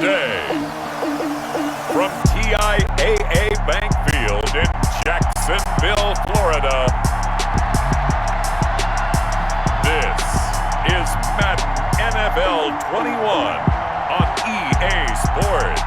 today, from TIAA Bank Field in Jacksonville, Florida, this is Madden NFL 21 on EA Sports.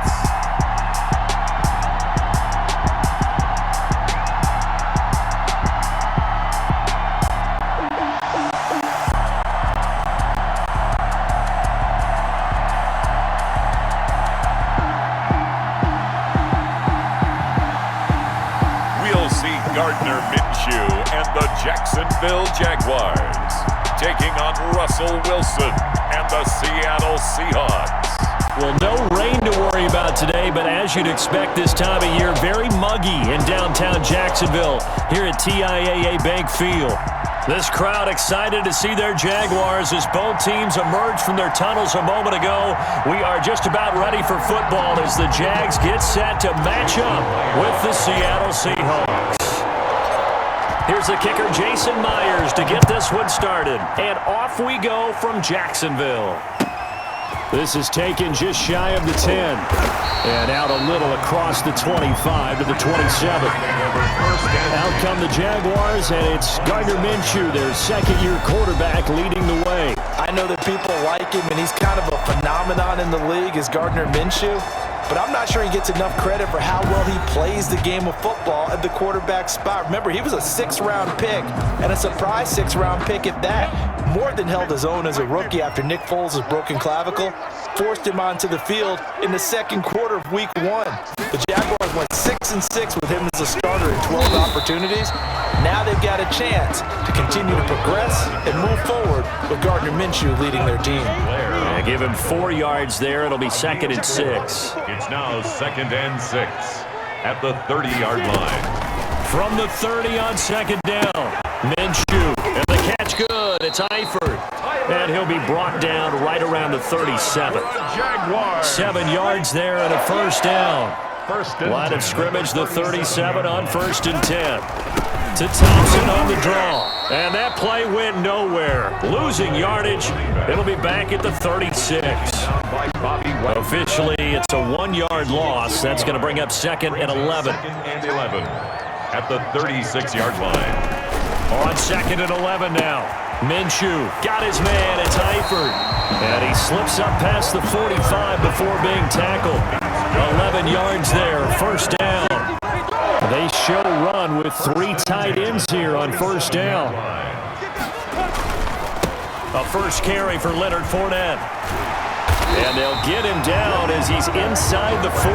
Gardner, Minshew, and the Jacksonville Jaguars taking on Russell Wilson and the Seattle Seahawks. Well, no rain to worry about today, but as you'd expect this time of year, very muggy in downtown Jacksonville here at TIAA Bank Field. This crowd excited to see their Jaguars as both teams emerge from their tunnels a moment ago. We are just about ready for football as the Jags get set to match up with the Seattle Seahawks. Here's the kicker, Jason Myers, to get this one started. And off we go from Jacksonville. This is taken just shy of the 10. And out a little across the 25 to the 27. Out come the Jaguars, and it's Gardner Minshew, their second-year quarterback, leading the way. I know that people like him, and he's kind of a phenomenon in the league as Gardner Minshew. But I'm not sure he gets enough credit for how well he plays the game of football at the quarterback spot. Remember, he was a 6th-round pick, and a surprise 6th-round pick at that. More than held his own as a rookie after Nick Foles' broken clavicle forced him onto the field in the second quarter of Week 1. The Jaguars went 6-6 with him as a starter in 12 opportunities. Now they've got a chance to continue to progress and move forward with Gardner Minshew leading their team. Yeah, give him 4 yards there. It'll be 2nd and 6. It's now 2nd and 6 at the 30-yard line. From the 30 on 2nd down, Minshew, and the catch good. It's Eifert, and he'll be brought down right around the 37. 7 yards there and a 1st down. Line of scrimmage, the 37 on 1st and 10. To Thompson on the draw. And that play went nowhere. Losing yardage. It'll be back at the 36. Officially, it's a 1-yard loss. That's going to bring up 2nd and 11. 2nd and 11 at the 36-yard line. On 2nd and 11 now. Minshew got his man. It's Eifert. And he slips up past the 45 before being tackled. 11 yards there. 1st down. They show run with 3 tight ends here on 1st down. A first carry for Leonard Fournette. And they'll get him down as he's inside the 40.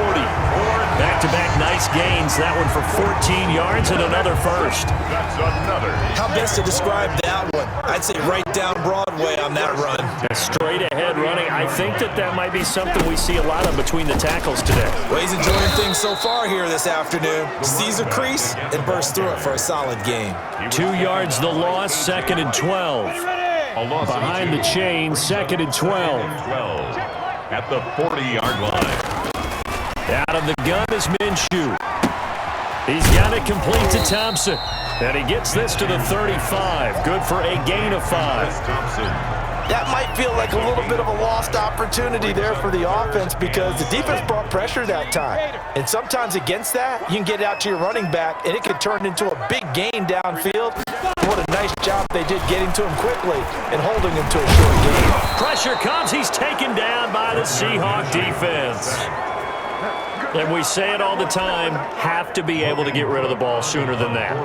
Back-to-back nice gains. That one for 14 yards and another first. That's another. How best to describe that one? I'd say right down Broadway on that run. Straight ahead running. I think that might be something we see a lot of between the tackles today. Well, he's enjoying things so far here this afternoon. Sees a crease and bursts through it for a solid game. 2 yards the loss, 2nd and 12. Behind the chain, 2nd and 12. At the 40-yard line. Out of the gun is Minshew. He's got it complete to Thompson. And he gets this to the 35. Good for a gain of 5. That might feel like a little bit of a lost opportunity there for the offense because the defense brought pressure that time. And sometimes against that, you can get out to your running back, and it could turn into a big gain downfield. What a nice job they did getting to him quickly and holding him to a short gain. Pressure comes. He's taken down by the Seahawks defense. And we say it all the time, have to be able to get rid of the ball sooner than that.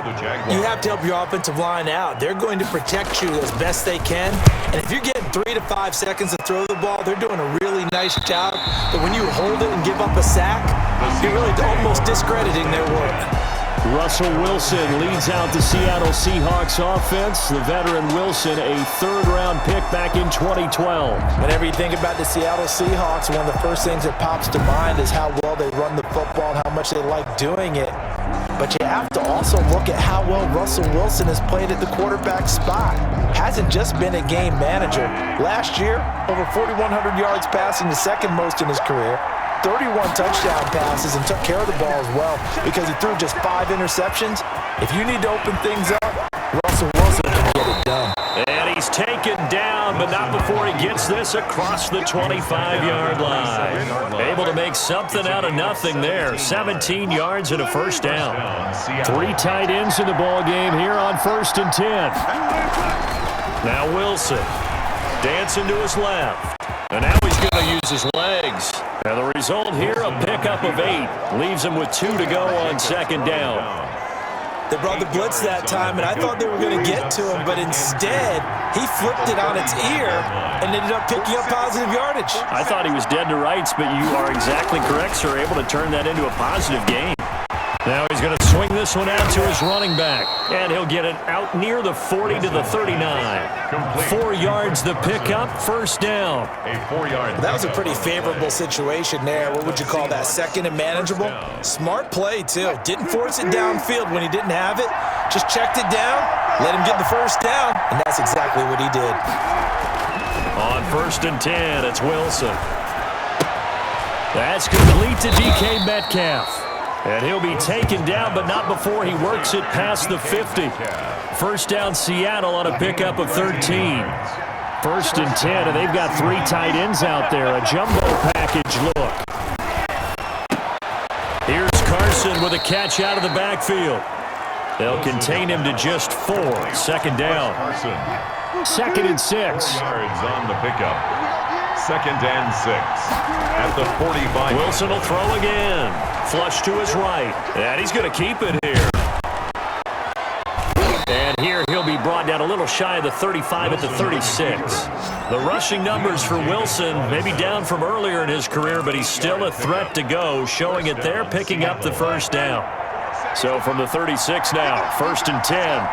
You have to help your offensive line out. They're going to protect you as best they can. And if you're getting 3 to 5 seconds to throw the ball, they're doing a really nice job. But when you hold it and give up a sack, you're really almost discrediting their work. Russell Wilson leads out the Seattle Seahawks offense. The veteran Wilson, a 3rd-round pick back in 2012. Whenever you think about the Seattle Seahawks, one of the first things that pops to mind is how well they run the football and how much they like doing it. But you have to also look at how well Russell Wilson has played at the quarterback spot. Hasn't just been a game manager. Last year, over 4,100 yards passing, the 2nd most in his career. 31 touchdown passes and took care of the ball as well because he threw just 5 interceptions. If you need to open things up, Russell Wilson can get it done. And he He's taken down, but not before he gets this across the 25-yard line. Able to make something out of nothing there. 17 yards and a first down. 3 tight ends in the ball game here on 1st and 10. Now Wilson dancing to his left. And now he's going to use his legs. And the result here, a pickup of 8. Leaves him with 2 to go on 2nd down. They brought the blitz that time, and I thought they were going to get to him, but instead, he flipped it on its ear and ended up picking up positive yardage. I thought he was dead to rights, but you are exactly correct, sir. Able to turn that into a positive gain. Now he's going to swing this one out to his running back, and he'll get it out near the 40 to the 39. 4 yards the pickup, first down. That was a pretty favorable situation there. What would you call that, second and manageable? Smart play, too. Didn't force it downfield when he didn't have it. Just checked it down, let him get the first down, and that's exactly what he did. On 1st and 10, it's Wilson. That's complete to DK Metcalf. And he'll be taken down, but not before he works it past the 50. First down Seattle on a pickup of 13. 1st and 10, and they've got 3 tight ends out there. A jumbo package look. Here's Carson with a catch out of the backfield. They'll contain him to just 4. 2nd down. 2nd and 6. Yards on the pickup. 2nd and 6 at the 45. Wilson will throw again. Flush to his right. And he's going to keep it here. And here he'll be brought down a little shy of the 35 at the 36. The rushing numbers for Wilson maybe down from earlier in his career, but he's still a threat to go, showing it there, picking up the first down. So from the 36 now, 1st and 10.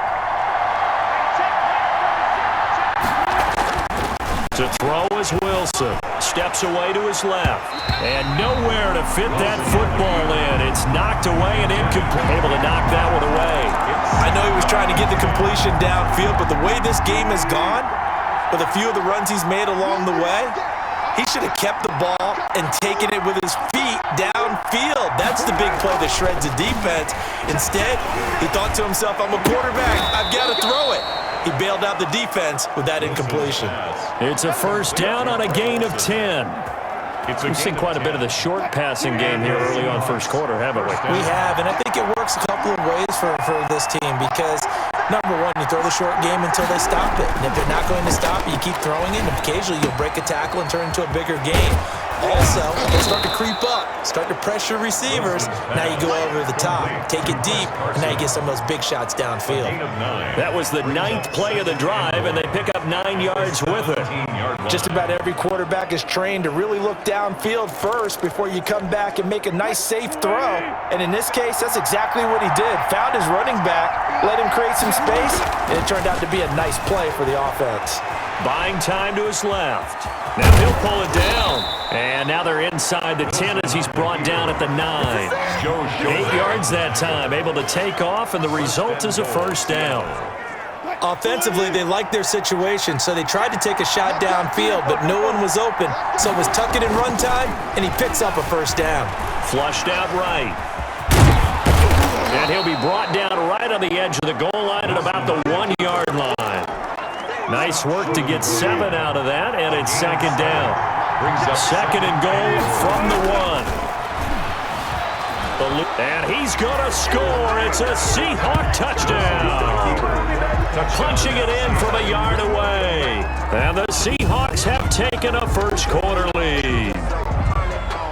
To throw is Wilson. Steps away to his left. And nowhere to fit that football in. It's knocked away and incomplete. Able to knock that one away. I know he was trying to get the completion downfield, but the way this game has gone, with a few of the runs he's made along the way, he should have kept the ball and taken it with his feet downfield. That's the big play that shreds the defense. Instead, he thought to himself, I'm a quarterback. I've got to throw it. He bailed out the defense with that incompletion. It's a first down on a gain of 10. We've seen quite a bit of the short passing game here early on first quarter, haven't we? We have, and I think it works a couple of ways for this team because, number one, you throw the short game until they stop it. And if they're not going to stop it, you keep throwing it, and occasionally you'll break a tackle and turn into a bigger game. Also, they start to creep up, start to pressure receivers. Now you go over the top, take it deep, and now you get some of those big shots downfield. That was the 9th play of the drive, and they pick up 9 yards with it. Just about every quarterback is trained to really look downfield first before you come back and make a nice, safe throw. And in this case, that's exactly what he did. Found his running back, let him create some space, and it turned out to be a nice play for the offense. Buying time to his left. Now he'll pull it down. And now they're inside the 10 as he's brought down at the 9. 8 yards that time, able to take off, and the result is a first down. Offensively, they liked their situation, so they tried to take a shot downfield, but no one was open. So it was tuck it in run time, and he picks up a first down. Flushed out right. And he'll be brought down right on the edge of the goal line at about the 1-yard line. Nice work to get 7 out of that, and it's 2nd down. 2nd and goal from the 1. And he's going to score. It's a Seahawk touchdown. Punching it in from a yard away. And the Seahawks have taken a first quarter lead.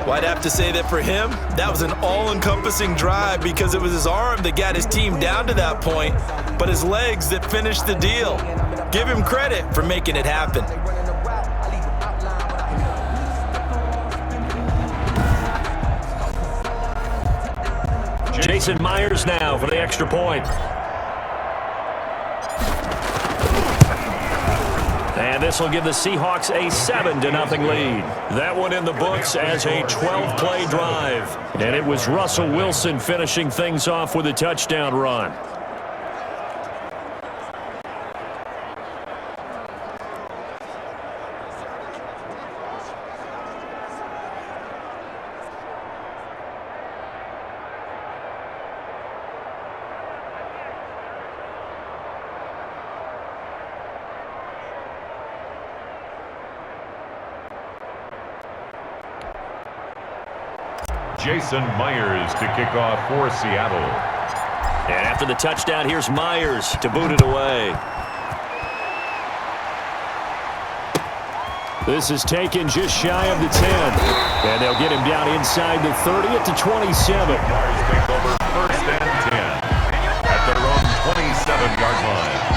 Well, I'd have to say that for him, that was an all-encompassing drive because it was his arm that got his team down to that point, but his legs that finished the deal. Give him credit for making it happen. Jason Myers now for the extra point. And this will give the Seahawks a 7-0 lead. That one in the books as a 12-play drive. And it was Russell Wilson finishing things off with a touchdown run. Jason Myers to kick off for Seattle. And after the touchdown, here's Myers to boot it away. This is taken just shy of the 10. And they'll get him down inside the 30 at the 27. Jaguars take over 1st and 10 at their own 27-yard line.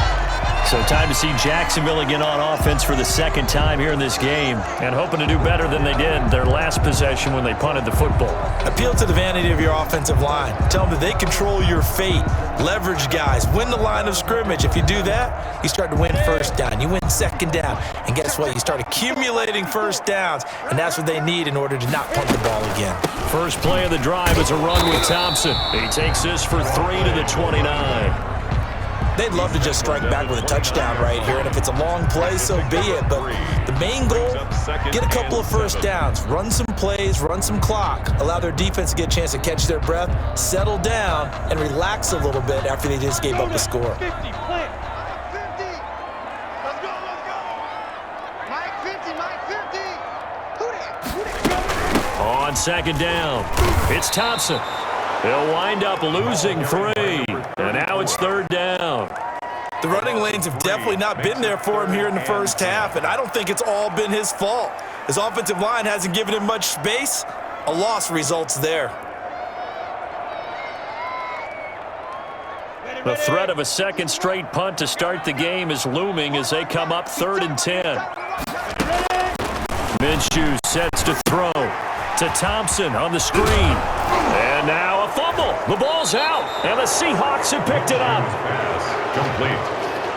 So time to see Jacksonville again on offense for the second time here in this game, and hoping to do better than they did their last possession when they punted the football. Appeal to the vanity of your offensive line. Tell them that they control your fate. Leverage guys. Win the line of scrimmage. If you do that, you start to win first down. You win second down. And guess what? You start accumulating first downs, and that's what they need in order to not punt the ball again. First play of the drive is a run with Thompson. He takes this for 3 to the 29. They'd love to just strike back with a touchdown right here, and if it's a long play, so be it. But the main goal, get a couple of first downs, run some plays, run some clock, allow their defense to get a chance to catch their breath, settle down, and relax a little bit after they just gave up the score. 50, plant. 50. Let's go. Mike 50, Mike 50. Who that? On second down, it's Thompson. He'll wind up losing 3, and now it's 3rd down. The running lanes have definitely not been there for him here in the first half, and I don't think it's all been his fault. His offensive line hasn't given him much space. A loss results there. The threat of a second straight punt to start the game is looming as they come up 3rd and 10. Minshew sets to throw to Thompson on the screen. And now a fumble. The ball's out, and the Seahawks have picked it up. Pass complete.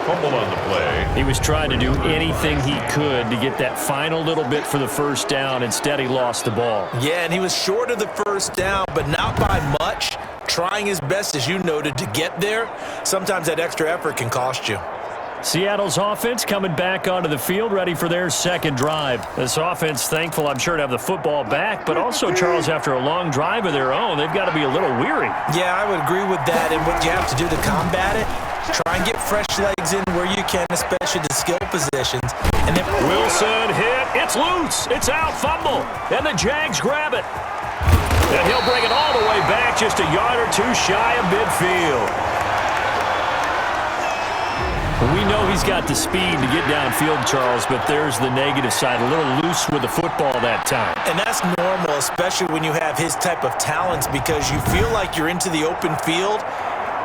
Fumble on the play. He was trying to do anything he could to get that final little bit for the first down. Instead, he lost the ball. Yeah, and he was short of the first down, but not by much. Trying his best, as you noted, to get there. Sometimes that extra effort can cost you. Seattle's offense coming back onto the field, ready for their second drive. This offense, thankful, I'm sure, to have the football back, but also, Charles, after a long drive of their own, they've got to be a little weary. Yeah, I would agree with that, and what you have to do to combat it, try and get fresh legs in where you can, especially the skill positions. And then Wilson hit. It's loose. It's out. Fumble. And the Jags grab it. And he'll bring it all the way back just a yard or two shy of midfield. We know he's got the speed to get downfield, Charles, but there's the negative side. A little loose with the football that time. And that's normal, especially when you have his type of talents, because you feel like you're into the open field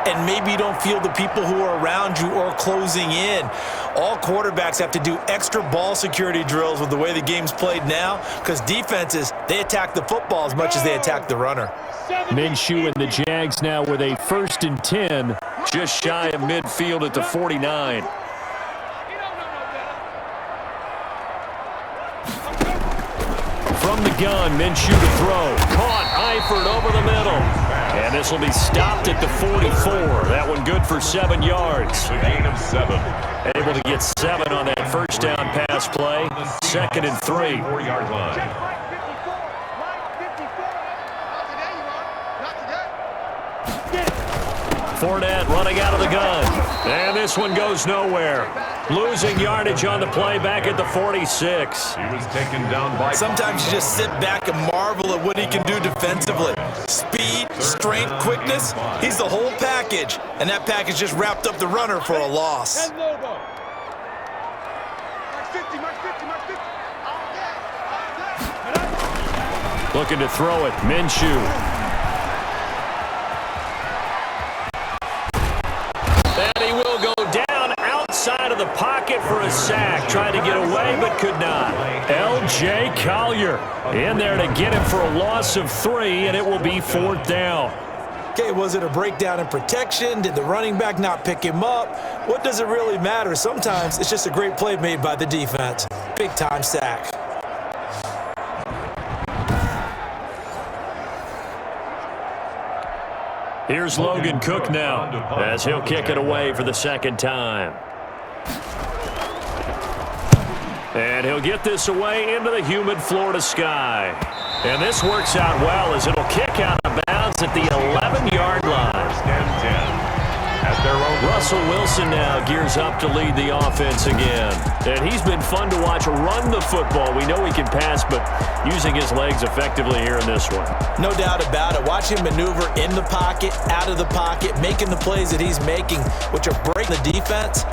and maybe you don't feel the people who are around you or closing in. All quarterbacks have to do extra ball security drills with the way the game's played now, because defenses, they attack the football as much as they attack the runner. Minshew and the Jags now with a 1st and 10, just shy of midfield at the 49. From the gun, Minshew to throw. Caught, Eifert over the middle. And this will be stopped at the 44. That one good for 7 yards. A gain of 7. Able to get 7 on that first down pass play. 2nd and 3. 4-yard line. Fournette running out of the gun. And this one goes nowhere. Losing yardage on the play back at the 46. He was taken down by... Sometimes you just sit back and marvel at what he can do defensively. Speed, strength, quickness, he's the whole package. And that package just wrapped up the runner for a loss. Looking to throw it, Minshew. And he will go down outside of the pocket for a sack. Tried to get away, but could not. L.J. Collier in there to get him for a loss of 3, and it will be 4th down. Okay, was it a breakdown in protection? Did the running back not pick him up? What does it really matter? Sometimes it's just a great play made by the defense. Big-time sack. Here's Logan Cook now as he'll kick it away for the 2nd time. And he'll get this away into the humid Florida sky. And this works out well as it'll kick out of bounds at the 11-yard line. 1st and 10 at their own. Russell Wilson now gears up to lead the offense again. And he's been fun to watch run the football. We know he can pass, but using his legs effectively here in this one. No doubt about it. Watch him maneuver in the pocket, out of the pocket, making the plays that he's making, which are breaking the defense.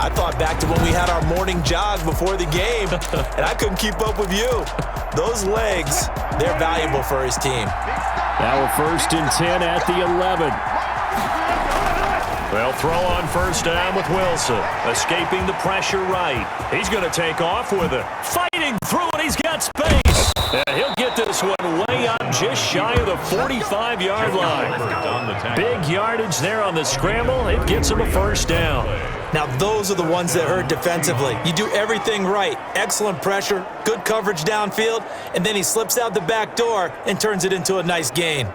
I thought back to when we had our morning jog before the game, and I couldn't keep up with you. Those legs, they're valuable for his team. Now a 1st and 10 at the 11. They'll throw on first down with Wilson. Escaping the pressure right. He's going to take off with it. Fighting through it. He's got space. And he'll get this one way up just shy of the 45-yard line. Big yardage there on the scramble. It gets him a first down. Now those are the ones that hurt defensively. You do everything right. Excellent pressure, good coverage downfield, and then he slips out the back door and turns it into a nice gain.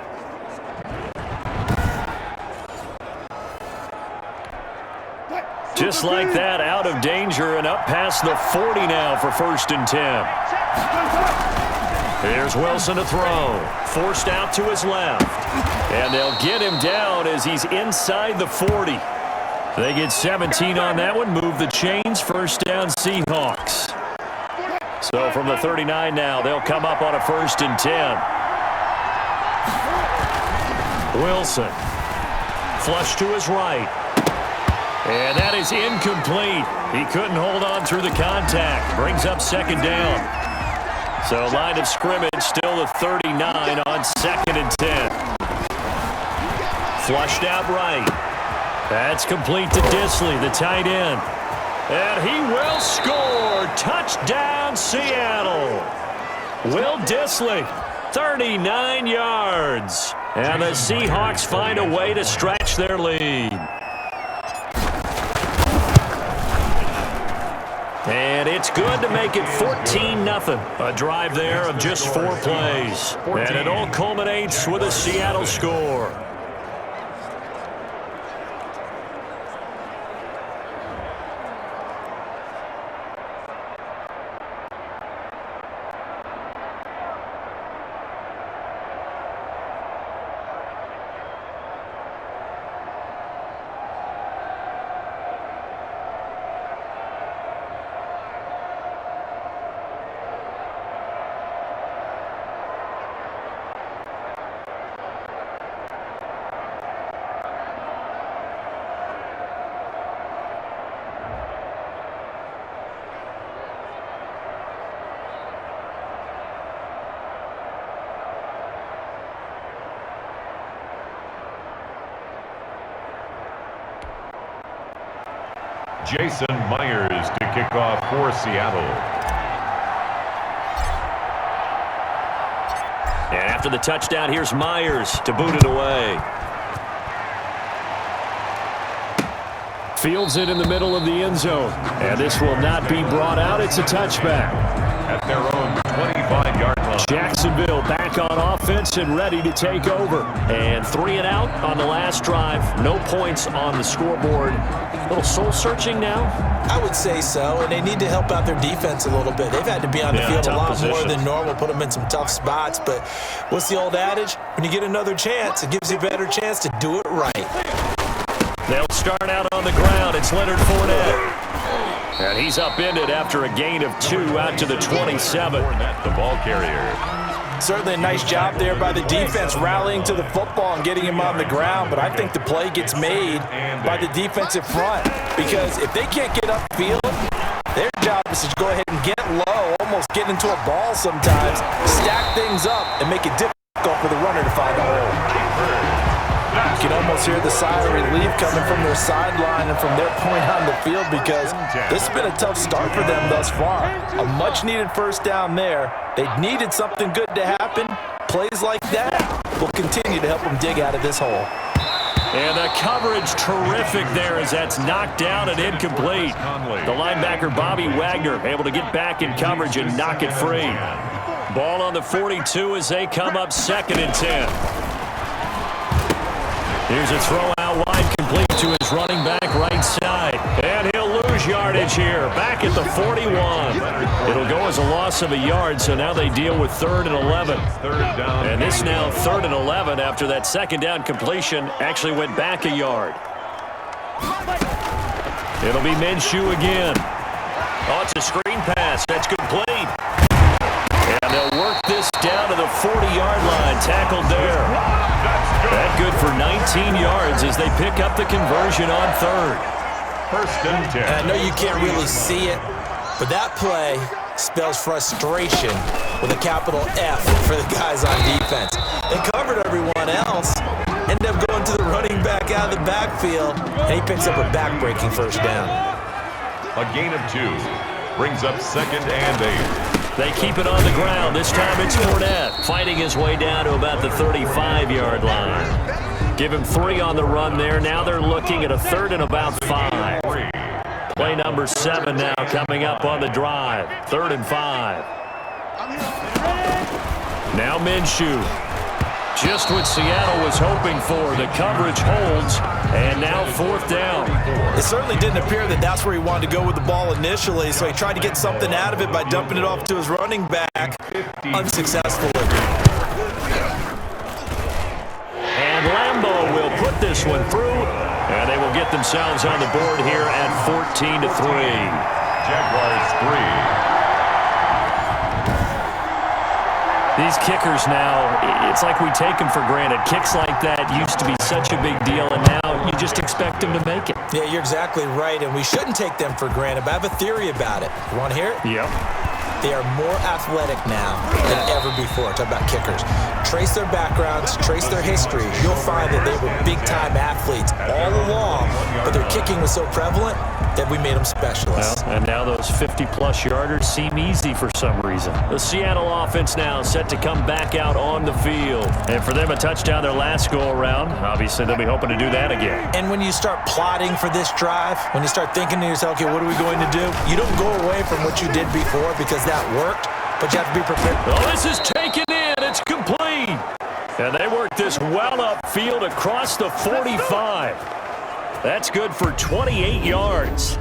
Just like that, out of danger and up past the 40 now for 1st and 10. Here's Wilson to throw. Forced out to his left. And they'll get him down as he's inside the 40. They get 17 on that one. Move the chains. First down, Seahawks. So from the 39 now, they'll come up on a 1st and 10. Wilson. Flush to his right. And that is incomplete. He couldn't hold on through the contact. Brings up 2nd down. So line of scrimmage still the 39 on 2nd and 10. Flushed out right. That's complete to Disley, the tight end. And he will score. Touchdown, Seattle. Will Disley, 39 yards. And the Seahawks find a way to stretch their lead. And it's good to make it 14-0. A drive there of just 4 plays. And it all culminates with a Seattle score. Jason Myers to kick off for Seattle. And after the touchdown, here's Myers to boot it away. Fields it in the middle of the end zone. And this will not be brought out. It's a touchback. At their own 25-yard line. Jacksonville back on offense and ready to take over. And 3 and out on the last drive. No points on the scoreboard. A little soul-searching now? I would say so, and they need to help out their defense a little bit. They've had to be on the field a lot more than normal, put them in some tough spots. But what's the old adage? When you get another chance, it gives you a better chance to do it right. They'll start out on the ground. It's Leonard Fournette. And he's upended after a gain of 2 out to the 27. Fournette, the ball carrier. Certainly a nice job there by the defense rallying to the football and getting him on the ground, but I think the play gets made by the defensive front because if they can't get upfield, their job is to go ahead and get low, almost get into a ball sometimes, stack things up, and make it difficult for the runner to find a hole. You can almost hear the sigh of relief coming from their sideline and from their point on the field because this has been a tough start for them thus far. A much-needed first down there. They needed something good to happen. Plays like that will continue to help them dig out of this hole. And the coverage terrific there as that's knocked down and incomplete. The linebacker Bobby Wagner able to get back in coverage and knock it free. Ball on the 42 as they come up 2nd and 10. Here's a throw out wide, complete to his running back right side. And he'll lose yardage here, back at the 41. It'll go as a loss of a yard, so now they deal with 3rd and 11. And this now 3rd and 11 after that 2nd down completion actually went back a yard. It'll be Minshew again. Oh, it's a screen pass. That's complete. And they'll work this down to the 40-yard line. Tackled there. That good for 19 yards as they pick up the conversion on third. First and 10. And I know you can't really see it, but that play spells frustration with a capital F for the guys on defense. They covered everyone else, ended up going to the running back out of the backfield, and he picks up a back-breaking first down. A gain of 2 brings up 2nd and 8. They keep it on the ground. This time it's Fournette fighting his way down to about the 35-yard line. Give him 3 on the run there. Now they're looking at a 3rd and about 5. Play number 7 now coming up on the drive. 3rd and 5. Now Minshew. Just what Seattle was hoping for. The coverage holds, and now 4th down. It certainly didn't appear that that's where he wanted to go with the ball initially, so he tried to get something out of it by dumping it off to his running back, unsuccessfully. And Lambeau will put this one through, and they will get themselves on the board here at 14-3. Jaguars 3. These kickers now, it's like we take them for granted. Kicks like that used to be such a big deal, and now you just expect them to make it. Yeah, you're exactly right, and we shouldn't take them for granted, but I have a theory about it. You want to hear it? Yep. They are more athletic now than ever before. Talk about kickers. Trace their backgrounds, trace their history. You'll find that they were big-time athletes all along, but their kicking was so prevalent that we made them specialists. Well, and now those 50-plus yarders seem easy for some reason. The Seattle offense now set to come back out on the field. And for them, a touchdown their last go-around. Obviously, they'll be hoping to do that again. And when you start plotting for this drive, when you start thinking to yourself, okay, what are we going to do? You don't go away from what you did before because that worked, but you have to be prepared. Oh, this is taken in. It's complete. And they work this well upfield across the 45. That's good for 28 yards.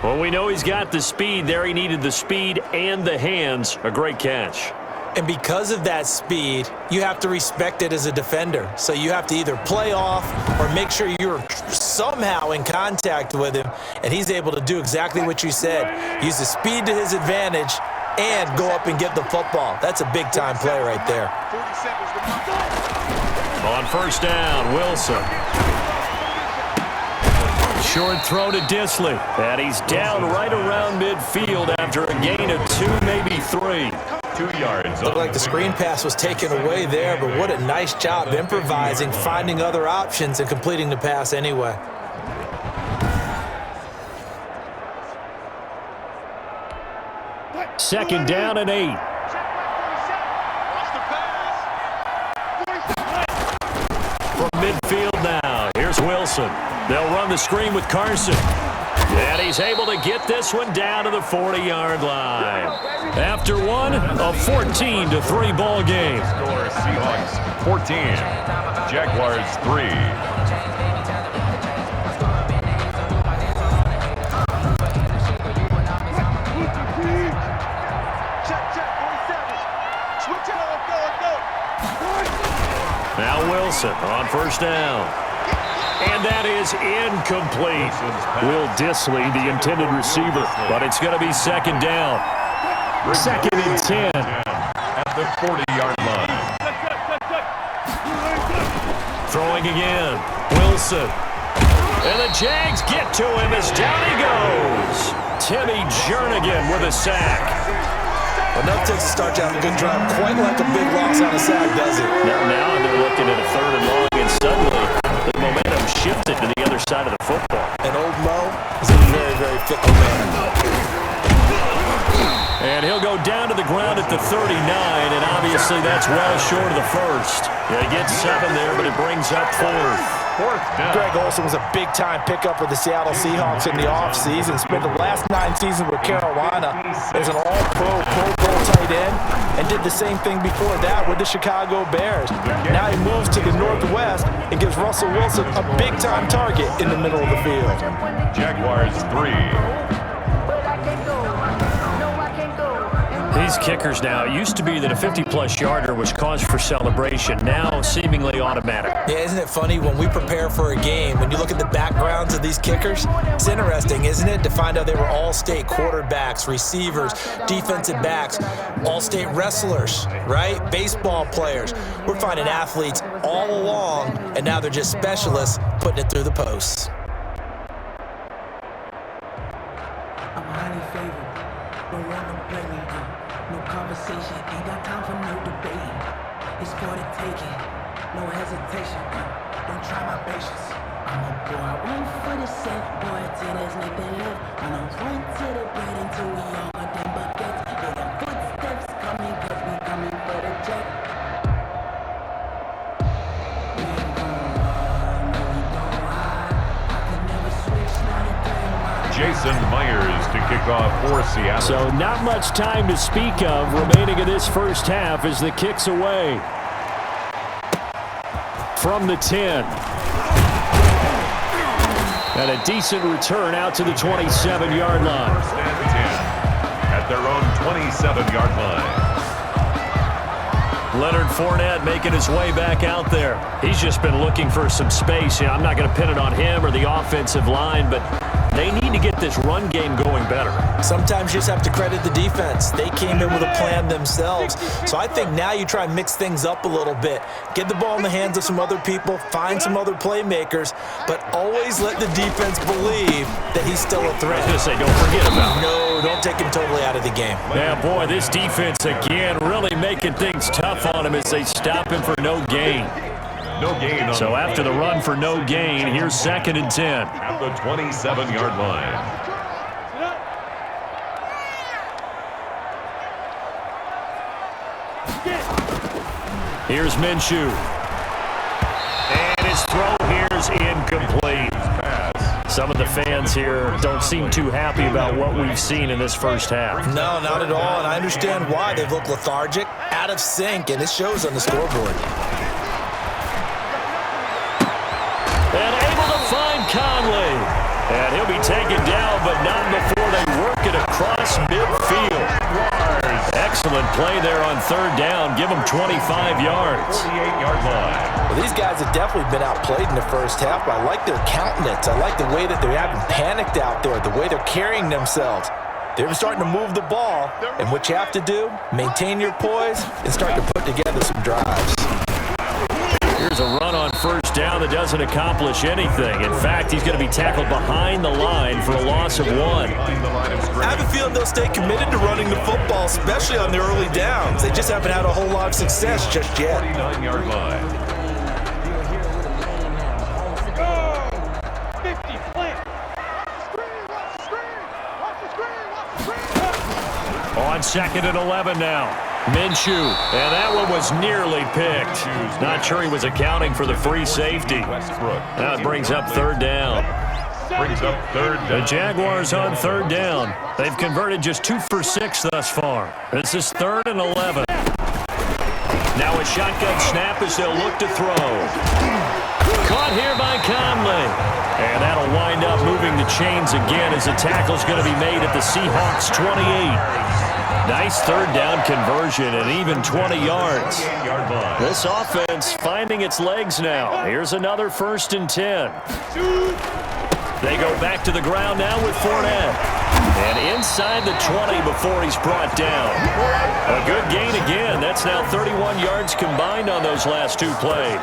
Well, we know he's got the speed there. He needed the speed and the hands. A great catch. And because of that speed, you have to respect it as a defender. So you have to either play off or make sure you're somehow in contact with him, and he's able to do exactly what you said. Use the speed to his advantage and go up and get the football. That's a big-time play right there. On first down, Wilson. Short throw to Disley. And he's down right around midfield after a gain of 2, maybe 3. 2 yards. Looked like the screen pass was taken away there, but what a nice job improvising, finding other options, and completing the pass anyway. Second down and 8. From midfield now, here's Wilson. They'll run the screen with Carson. And he's able to get this one down to the 40-yard line. After one, a 14-3 ball game. Score Seahawks 14, Jaguars 3. Now Wilson on first down. And that is incomplete. Will Disley, the intended receiver, but it's going to be second down. Second and 10. At the 40-yard line. Throwing again. Wilson. And the Jags get to him as down he goes. Timmy Jernigan with a sack. Enough takes to start you out a good drive. Quite like a big loss on a sack, does it? Now they're looking at a 3rd and long, and suddenly the momentum shifted to the other side of the football. And old Mo is a very, very fickle man. And he'll go down to the ground at the 39, and obviously that's well short of the first. Yeah, he gets 7 there, but it brings up 4th. Greg Olsen was a big-time pickup for the Seattle Seahawks in the offseason. Spent the last 9 seasons with Carolina as an all-pro, Pro Bowl tight end, and did the same thing before that with the Chicago Bears. Now he moves to the Northwest and gives Russell Wilson a big-time target in the middle of the field. Jaguars 3. He's these kickers now, it used to be that a 50-plus yarder was cause for celebration. Now, seemingly automatic. Yeah, isn't it funny when we prepare for a game, when you look at the backgrounds of these kickers, it's interesting, isn't it, to find out they were all-state quarterbacks, receivers, defensive backs, all-state wrestlers, right? Baseball players. We're finding athletes all along, and now they're just specialists putting it through the posts. I'm highly favored. Don't want to play me. No conversation. Ain't got time for no debate. It's for the taking. No hesitation. Don't try my patience. I'm a boy. One for the set. Boy, till there's nothing left. On a run to the bread until we all got them buckets. Yeah, the footsteps coming, cause we coming for the jet. We ain't gon' run, no, we don't hide. I can never switch, not a thing. Jason Myers to kick off for Seattle. So not much time to speak of remaining in this first half as the kick's away. From the 10. And a decent return out to the 27-yard line. First and 10 at their own 27-yard line. Leonard Fournette making his way back out there. He's just been looking for some space. I'm not going to pin it on him or the offensive line, but they need to get this run game going better. Sometimes you just have to credit the defense. They came in with a plan themselves. So I think now you try and mix things up a little bit. Get the ball in the hands of some other people, find some other playmakers, but always let the defense believe that he's still a threat. I was going to say, don't forget about him. No, don't take him totally out of the game. Yeah, boy, this defense again really making things tough on him as they stop him for no gain. No gain on So after the run for no gain, here's 2nd and 10. at the 27-yard line. Here's Minshew. And his throw here's incomplete. Some of the fans here don't seem too happy about what we've seen in this first half. No, not at all, and I understand why. They've looked lethargic, out of sync, and it shows on the scoreboard. And able to find Conley. And he'll be taken down, but not before they work it across midfield. Excellent play there on 3rd down. Give them 25 yards. 48-yard line. Well, these guys have definitely been outplayed in the first half, but I like their countenance. I like the way that they haven't panicked out there, the way they're carrying themselves. They're starting to move the ball, and what you have to do, maintain your poise and start to put together some drives. Here's a run on 1st down that doesn't accomplish anything. In fact, he's going to be tackled behind the line for a loss of 1. I have a feeling they'll stay committed to running the football, especially on the early downs. They just haven't had a whole lot of success just yet. 49-yard line. Go! 50, plant. Watch the screen, watch the screen, watch the screen. On 2nd and 11 now. Minshew, and that one was nearly picked. Not sure he was accounting for the free safety. That brings up 3rd down. Brings up 3rd down. The Jaguars on 3rd down. They've converted just 2 for 6 thus far. This is 3rd and 11. Now a shotgun snap as they'll look to throw. Caught here by Conley. And that'll wind up moving the chains again as the tackle's going to be made at the Seahawks 28. Nice 3rd down conversion and even 20 yards. This offense finding its legs now. Here's another 1st and 10. They go back to the ground now with Fournette. And inside the 20 before he's brought down. A good gain again. That's now 31 yards combined on those last 2 plays.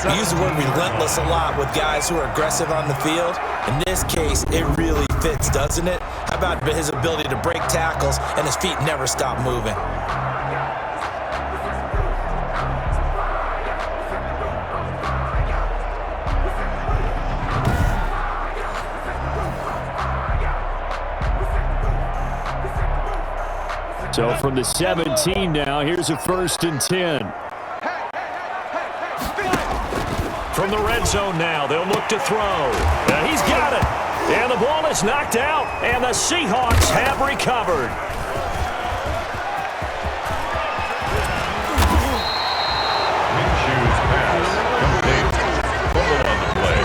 We use the word relentless a lot with guys who are aggressive on the field. In this case, it really fits, doesn't it? How about his ability to break tackles and his feet never stop moving? So from the 17 now, here's a 1st and 10. From the red zone now, they'll look to throw. And he's got it. And the ball is knocked out, and the Seahawks have recovered. Minshew's pass complete. Fumble on the play.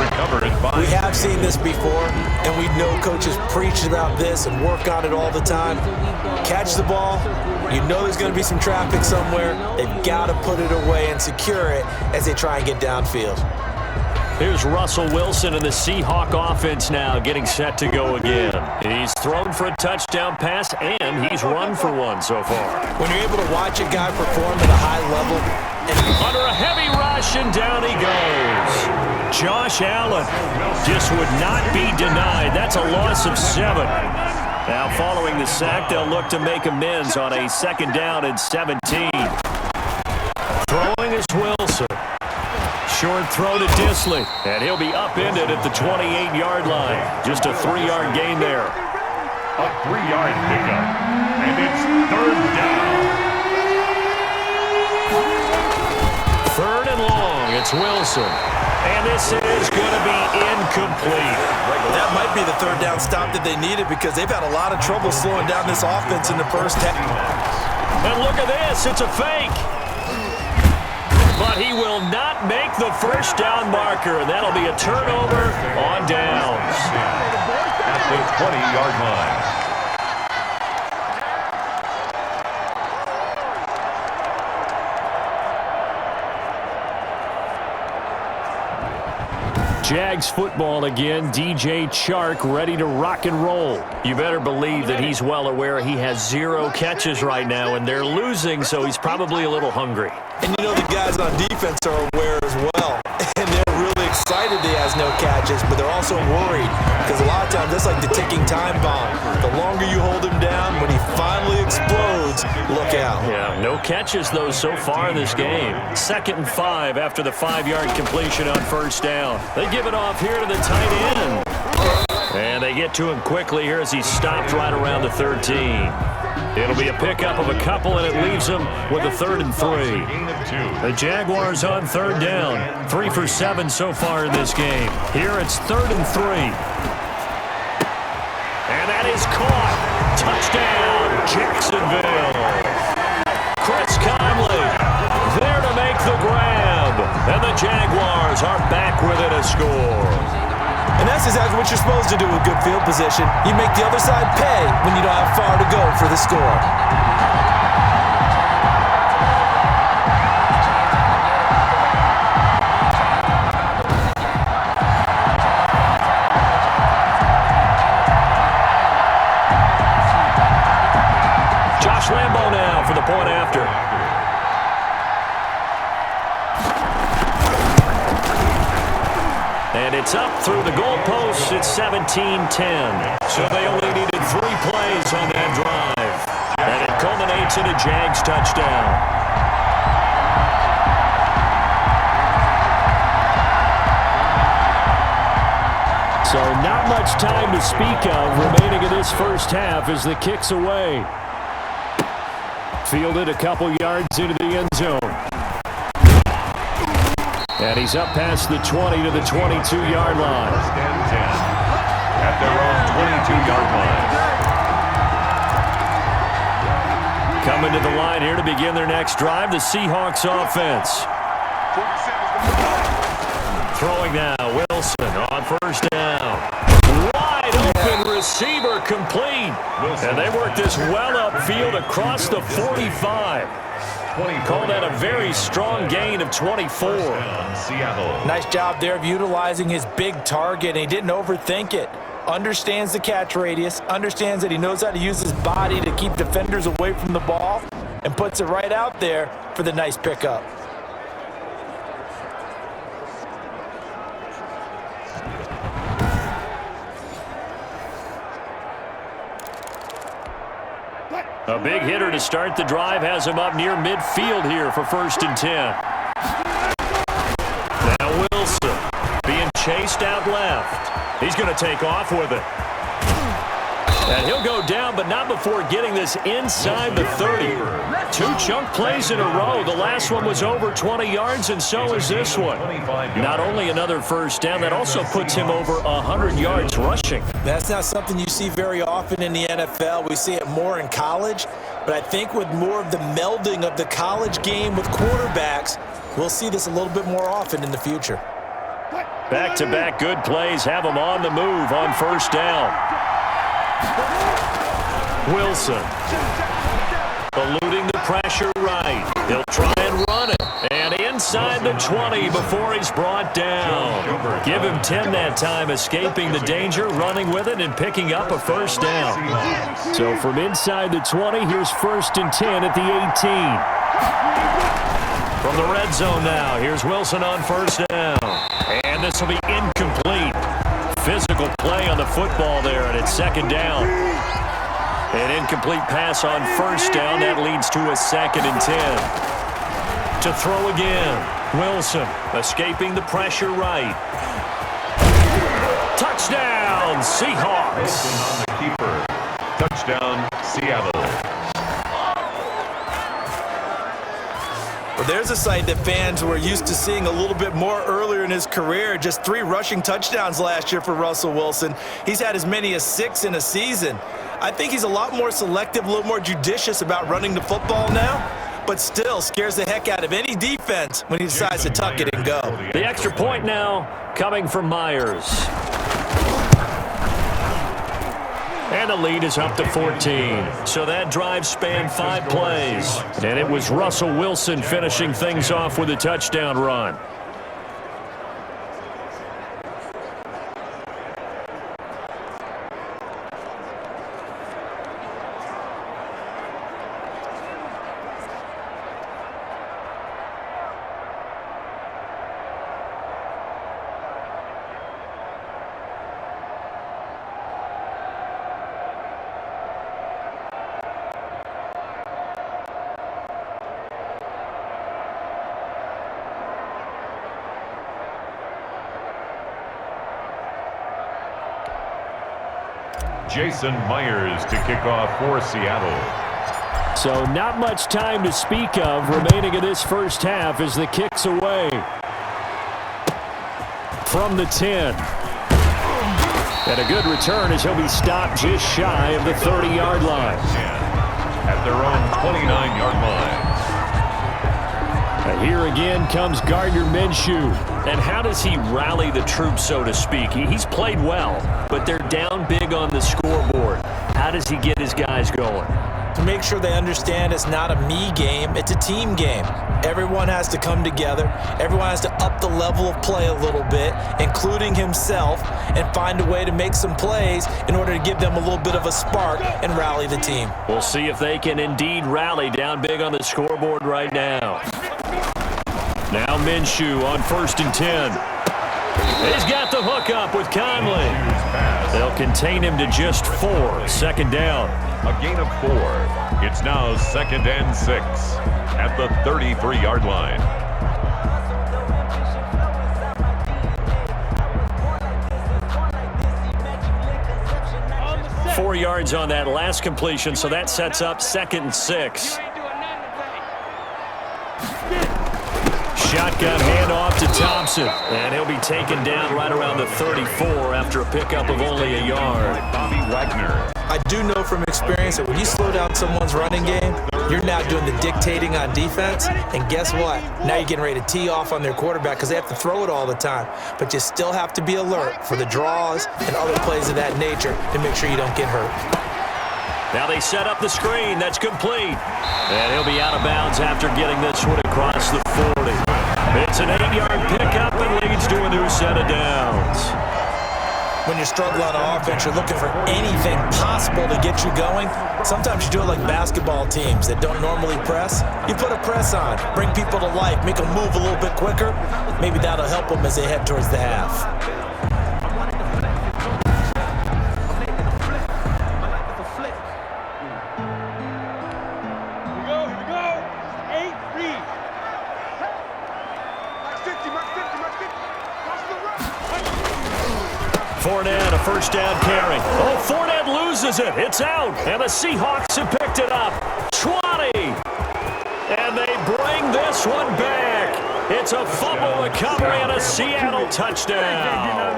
Recovered by We have We've seen this before, and we know coaches preach about this and work on it all the time. Catch the ball. You know there's going to be some traffic somewhere. They've got to put it away and secure it as they try and get downfield. Here's Russell Wilson and the Seahawk offense now getting set to go again. He's thrown for a touchdown pass, and he's run for one so far. When you're able to watch a guy perform at a high level, under a heavy rush, and down he goes. Josh Allen just would not be denied. That's a loss of 7. Now following the sack, they'll look to make amends on a 2nd down and 17. Throwing is Wilson. Short throw to Disley, and he'll be upended at the 28-yard line. Just a 3-yard gain there. A 3-yard pickup, and it's 3rd down. 3rd and long, it's Wilson. And this is going to be incomplete. That might be the 3rd down stop that they needed because they've had a lot of trouble slowing down this offense in the first half. And look at this, it's a fake. But he will not make the 1st down marker, and that'll be a turnover on downs. At the 20-yard line. Jags football again. DJ Chark ready to rock and roll. You better believe that he's well aware he has 0 catches right now, and they're losing, so he's probably a little hungry. And you know the guys on defense are aware as well. And they're really excited he has no catches, but they're also worried because a lot of times that's like the ticking time bomb. The longer you hold him down, when he finally explodes, look out. Yeah, no catches, though, so far in this game. 2nd and 5 after the 5-yard completion on 1st down. They give it off here to the tight end. And they get to him quickly here as he's stopped right around the 13. It'll be a pickup of a couple, and it leaves them with a 3rd and 3. The Jaguars on 3rd down. 3 for 7 so far in this game. Here it's 3rd and 3. And that is caught. Touchdown, Jacksonville. Chris Conley there to make the grab. And the Jaguars are back within a score. And that's exactly what you're supposed to do with good field position. You make the other side pay when you don't have far to go for the score. Josh Lambo now for the point after. And it's up through the goalposts. It's 17-10. So they only needed 3 plays on that drive. And it culminates in a Jags touchdown. So not much time to speak of remaining in this first half as the kick's away. Fielded a couple yards into the end zone. And he's up past the 20 to the 22-yard line. At their own 22-yard line. Coming to the line here to begin their next drive, the Seahawks offense. Throwing now, Wilson on 1st down. Wide open receiver complete. And they work this well upfield across the 45. Call that a very strong gain of 24. Nice job there of utilizing his big target, and he didn't overthink it. Understands the catch radius, understands that he knows how to use his body to keep defenders away from the ball, and puts it right out there for the nice pickup. A big hitter to start the drive has him up near midfield here for 1st and 10. Now Wilson being chased out left. He's going to take off with it. And he'll go down, but not before getting this inside the 30. 2 chunk plays in a row. The last one was over 20 yards, and so is this one. Not only another 1st down, that also puts him over 100 yards rushing. That's not something you see very often in the NFL. We see it more in college, but I think with more of the melding of the college game with quarterbacks, we'll see this a little bit more often in the future. Back-to-back good plays have them on the move on first down. Wilson eluding the pressure right. He'll try and run it. And inside the 20 before he's brought down. Give him 10 that time, escaping the danger, running with it, and picking up a first down. So from inside the 20, here's 1st and 10 at the 18. From the red zone now, here's Wilson on first down. And this will be incomplete. Physical play on the football there, and it's 2nd down. An incomplete pass on first down. That leads to a 2nd and 10. To throw again. Wilson escaping the pressure right. Touchdown, Seahawks. On the keeper. Touchdown, Seattle. Well, there's a sight that fans were used to seeing a little bit more earlier in his career. Just 3 rushing touchdowns last year for Russell Wilson. He's had as many as 6 in a season. I think he's a lot more selective, a little more judicious about running the football now, but still scares the heck out of any defense when he decides to tuck it and go. The extra point now coming from Myers. And the lead is up to 14. So that drive spanned 5 plays. And it was Russell Wilson finishing things off with a touchdown run. Jason Myers to kick off for Seattle. So not much time to speak of remaining in this first half as the kick's away. From the 10. And a good return as he'll be stopped just shy of the 30-yard line. At their own 29-yard line. And here again comes Gardner Minshew. And how does he rally the troops, so to speak? He's played well, but they're down big on the scoreboard. How does he get his guys going? To make sure they understand it's not a me game, it's a team game. Everyone has to come together. Everyone has to up the level of play a little bit, including himself, and find a way to make some plays in order to give them a little bit of a spark and rally the team. We'll see if they can indeed rally down big on the scoreboard right now. Now Minshew on 1st and 10. He's got the hook up with Conley. They'll contain him to just 4. 2nd down. A gain of 4. It's now 2nd and 6 at the 33-yard line. – 4 yards on that last completion, so that sets up 2nd and 6. Shotgun handoff to Thompson, and he'll be taken down right around the 34 after a pickup of only a yard. Bobby Wagner. I do know from experience that when you slow down someone's running game, you're now doing the dictating on defense, and guess what? Now you're getting ready to tee off on their quarterback because they have to throw it all the time. But you still have to be alert for the draws and other plays of that nature to make sure you don't get hurt. Now they set up the screen. That's complete. And he'll be out of bounds after getting this one across the 40. It's an 8-yard pickup and leads to a new set of downs. When you're struggling on offense, you're looking for anything possible to get you going. Sometimes you do it like basketball teams that don't normally press. You put a press on, bring people to life, make them move a little bit quicker. Maybe that'll help them as they head towards the half. Fournette, a first down carry. Oh, Fournette loses it. It's out. And the Seahawks have picked it up. 20. And they bring this one back. It's a fumble recovery and a Seattle touchdown.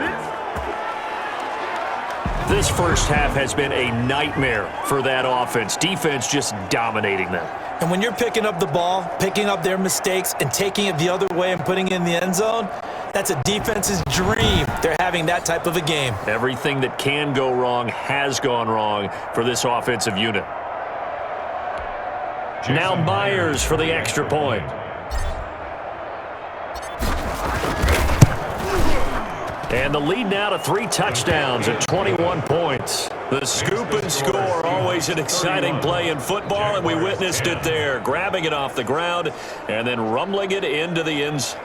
This first half has been a nightmare for that offense. Defense just dominating them. And when you're picking up the ball, picking up their mistakes, and taking it the other way and putting it in the end zone, That's a defense's dream. They're having that type of a game. Everything that can go wrong has gone wrong for this offensive unit. Now Myers for the extra point. And the lead now to 3 touchdowns at 21 points. The scoop and score, always an exciting play in football, and we witnessed it there. Grabbing it off the ground and then rumbling it into the end zone.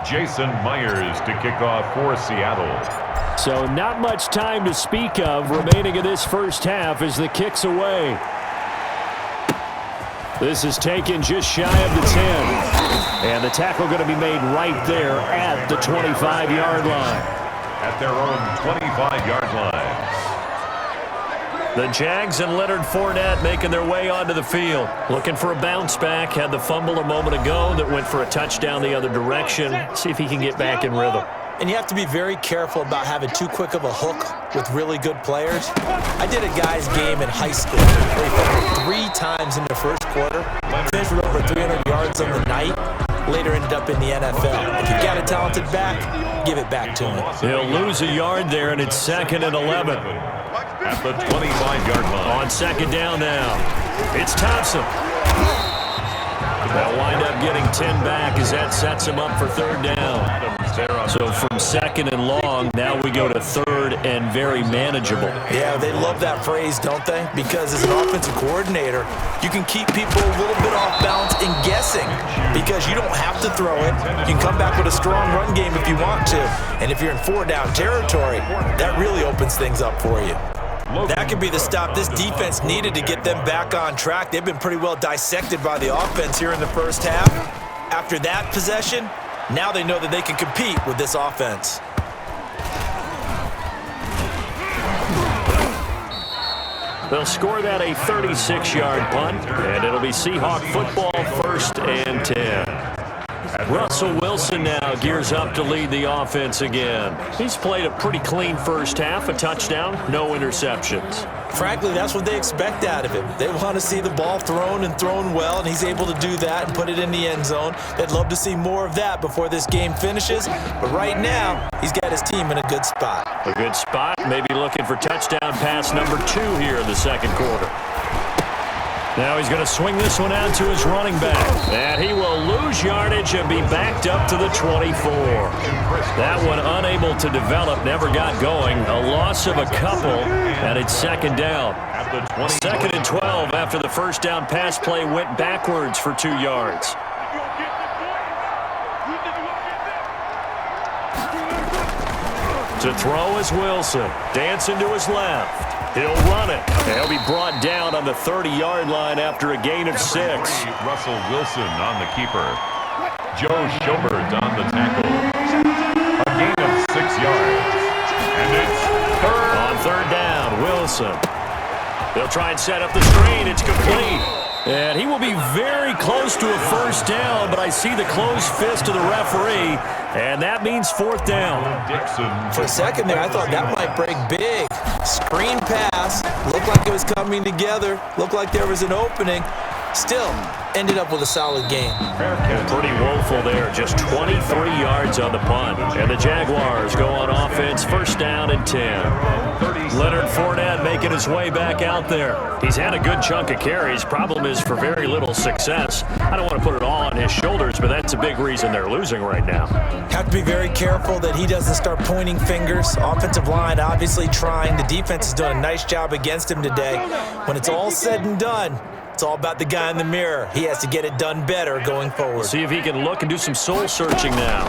Jason Myers to kick off for Seattle. So not much time to speak of remaining in this first half as the kick's away. This is taken just shy of the 10. And the tackle going to be made right there at the 25-yard line. At their own 25-yard line. The Jags and Leonard Fournette making their way onto the field. Looking for a bounce back. Had the fumble a moment ago that went for a touchdown the other direction. See if he can get back in rhythm. And you have to be very careful about having too quick of a hook with really good players. I did a guy's game in high school where he fumbled 3 times in the first quarter. Finished with over 300 yards on the night. Later ended up in the NFL. If you've got a talented back, give it back to him. He'll lose a yard there, and it's 2nd and 11. At the 25-yard line. On 2nd down now. It's Thompson. They'll wind up getting 10 back as that sets him up for 3rd down. So from 2nd and long, now we go to 3rd and very manageable. Yeah, they love that phrase, don't they? Because as an offensive coordinator, you can keep people a little bit off balance and guessing because you don't have to throw it. You can come back with a strong run game if you want to. And if you're in 4-down territory, that really opens things up for you. That could be the stop this defense needed to get them back on track. They've been pretty well dissected by the offense here in the first half. After that possession, now they know that they can compete with this offense. They'll score that a 36-yard punt, and it'll be Seahawk football 1st and 10. Russell Wilson now gears up to lead the offense again. He's played a pretty clean first half, a touchdown, no interceptions. Frankly, that's what they expect out of him. They want to see the ball thrown and thrown well, and he's able to do that and put it in the end zone. They'd love to see more of that before this game finishes, but right now, he's got his team in a good spot. A good spot, maybe looking for touchdown pass number 2 here in the 2nd quarter. Now he's going to swing this one out to his running back. And he will lose yardage and be backed up to the 24. That one unable to develop, never got going. A loss of a couple, and it's 2nd down. 2nd and 12 after the first down pass play went backwards for 2 yards. To throw is Wilson. Dancing to his left. He'll run it. He'll be brought down on the 30-yard line after a gain of 6. Russell Wilson on the keeper. Joe Schobert on the tackle. A gain of 6 yards. And it's 3rd. On 3rd down, Wilson. They'll try and set up the screen. It's complete. And he will be very close to a 1st down, but I see the closed fist of the referee, and that means 4th down. For a second there, I thought that might break big. Screen pass, looked like it was coming together, looked like there was an opening. Still, ended up with a solid game. Pretty woeful there, just 23 yards on the punt. And the Jaguars go on offense, 1st down and 10. Leonard Fournette making his way back out there. He's had a good chunk of carries. Problem is for very little success. I don't want to put it all on his shoulders, but that's a big reason they're losing right now. Have to be very careful that he doesn't start pointing fingers. Offensive line obviously trying. The defense has done a nice job against him today. When it's all said and done, it's all about the guy in the mirror. He has to get it done better going forward. See if he can look and do some soul searching now.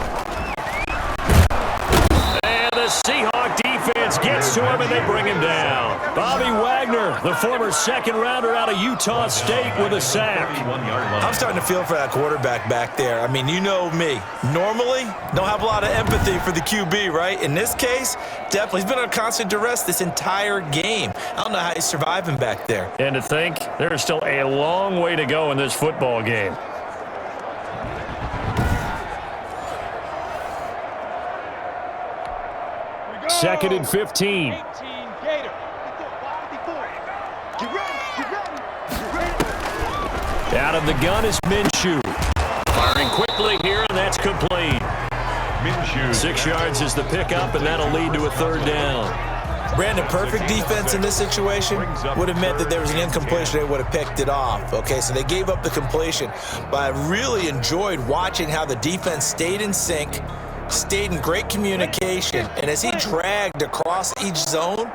And the Seahawk defense gets to him, and they bring him down. Bobby Wagner, the former second-rounder out of Utah State, with a sack. I'm starting to feel for that quarterback back there. I mean, you know me. Normally, don't have a lot of empathy for the QB, right? In this case, definitely. He's been on constant duress this entire game. I don't know how he's surviving back there. And to think, there's still a long way to go in this football game. Second and 15. 18 Gator. Get ready. Out of the gun is Minshew. Firing quickly here, and that's complete. Minshew. 6 yards is the pickup, and that'll lead to a third down. Brandon, perfect defense in this situation would have meant that there was an incompletion. They would have picked it off. Okay, so they gave up the completion. But I really enjoyed watching how the defense stayed in sync, stayed in great communication, and as he dragged across each zone,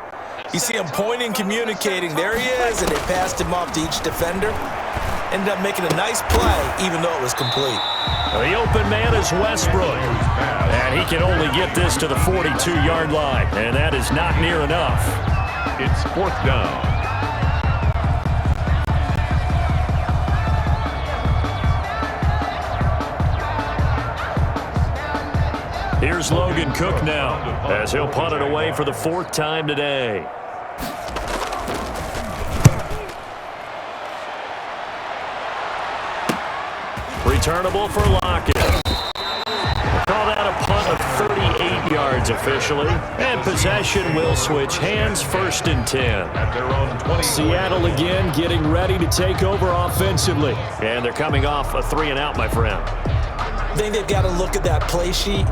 you see him pointing, communicating. There he is, and they passed him off to each defender. Ended up making a nice play, even though it was complete. The open man is Westbrook, and he can only get this to the 42-yard line, and that is not near enough. It's fourth down. Here's Logan Cook now, as he'll punt it away for the 4th time today. Returnable for Lockett. Call that a punt of 38 yards officially. And possession will switch hands, 1st and 10. At their own 20. Seattle again getting ready to take over offensively. And they're coming off a 3-and-out, my friend. I think they've got to look at that play sheet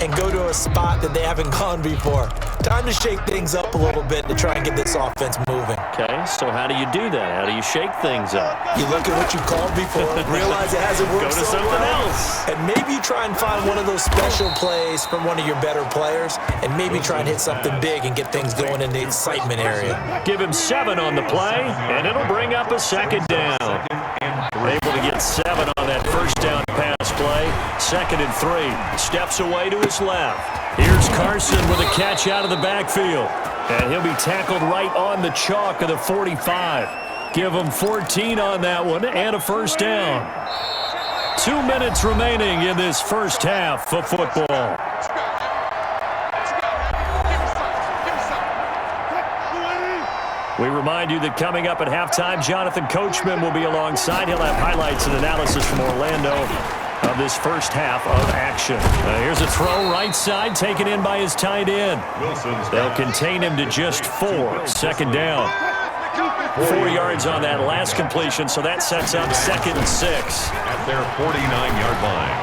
and go to a spot that they haven't gone before. Time to shake things up a little bit to try and get this offense moving. Okay, so how do you do that? How do you shake things up? You look at what you called before, realize it hasn't worked Go to so something well, else. and maybe you try and find one of those special plays from one of your better players, and maybe try and hit something big and get things going in the excitement area. Give him 7 on the play, and it'll bring up a 2nd down. Able to get 7 on that 1st down pass play. 2nd and 3. Steps away to his left. Here's Carson with a catch out of the backfield. And he'll be tackled right on the chalk of the 45. Give him 14 on that one and a 1st down. 2 minutes remaining in this first half of football. We remind you that coming up at halftime, Jonathan Coachman will be alongside. He'll have highlights and analysis from Orlando of this first half of action. Here's a throw right side, taken in by his tight end. They'll contain him to just 4. 2nd down. 4 yards on that last completion, so that sets up 2nd and 6. At their 49-yard line.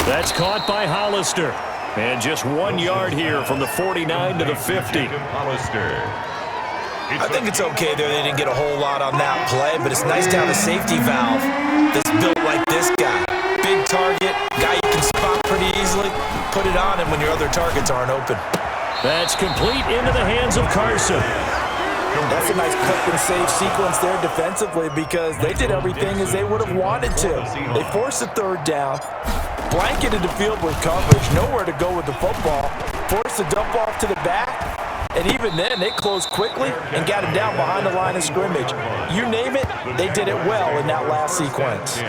That's caught by Hollister. And just 1 yard here from the 49 to the 50. Hollister. I think it's okay there. They didn't get a whole lot on that play, but it's nice to have a safety valve that's built like this guy. Big target, guy you can spot pretty easily. Put it on him when your other targets aren't open. That's complete into the hands of Carson. That's a nice clip and save sequence there defensively because they did everything as they would have wanted to. They forced a 3rd down, blanketed the field with coverage, nowhere to go with the football, forced the dump off to the back. And even then, they closed quickly and got him down behind the line of scrimmage. You name it, they did it well in that last sequence.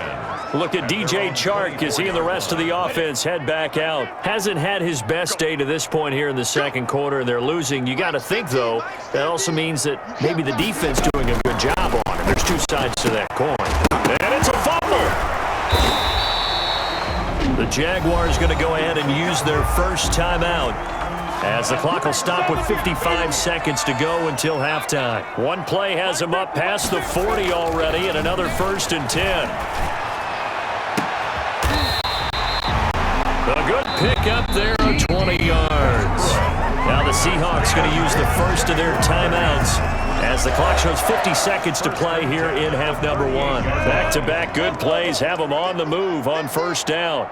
Look at DJ Chark as he and the rest of the offense head back out. Hasn't had his best day to this point here in the 2nd quarter, and they're losing. You got to think, though, that also means that maybe the defense doing a good job on it. There's 2 sides to that coin. And it's a fumble. The Jaguars going to go ahead and use their first timeout, as the clock will stop with 55 seconds to go until halftime. One play has him up past the 40 already, and another 1st and 10. A good pick up there of 20 yards. Now the Seahawks going to use the first of their timeouts as the clock shows 50 seconds to play here in half number 1. Back-to-back good plays have them on the move on 1st down.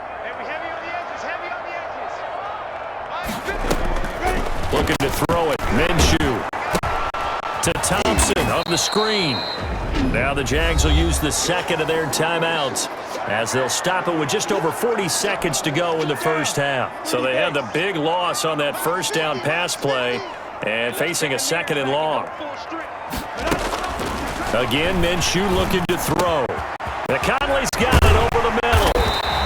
Looking to throw it. Minshew to Thompson on the screen. Now the Jags will use the 2nd of their timeouts as they'll stop it with just over 40 seconds to go in the first half. So they had the big loss on that 1st down pass play, And facing a 2nd and long. Again, Minshew looking to throw. Conley's got it over the middle.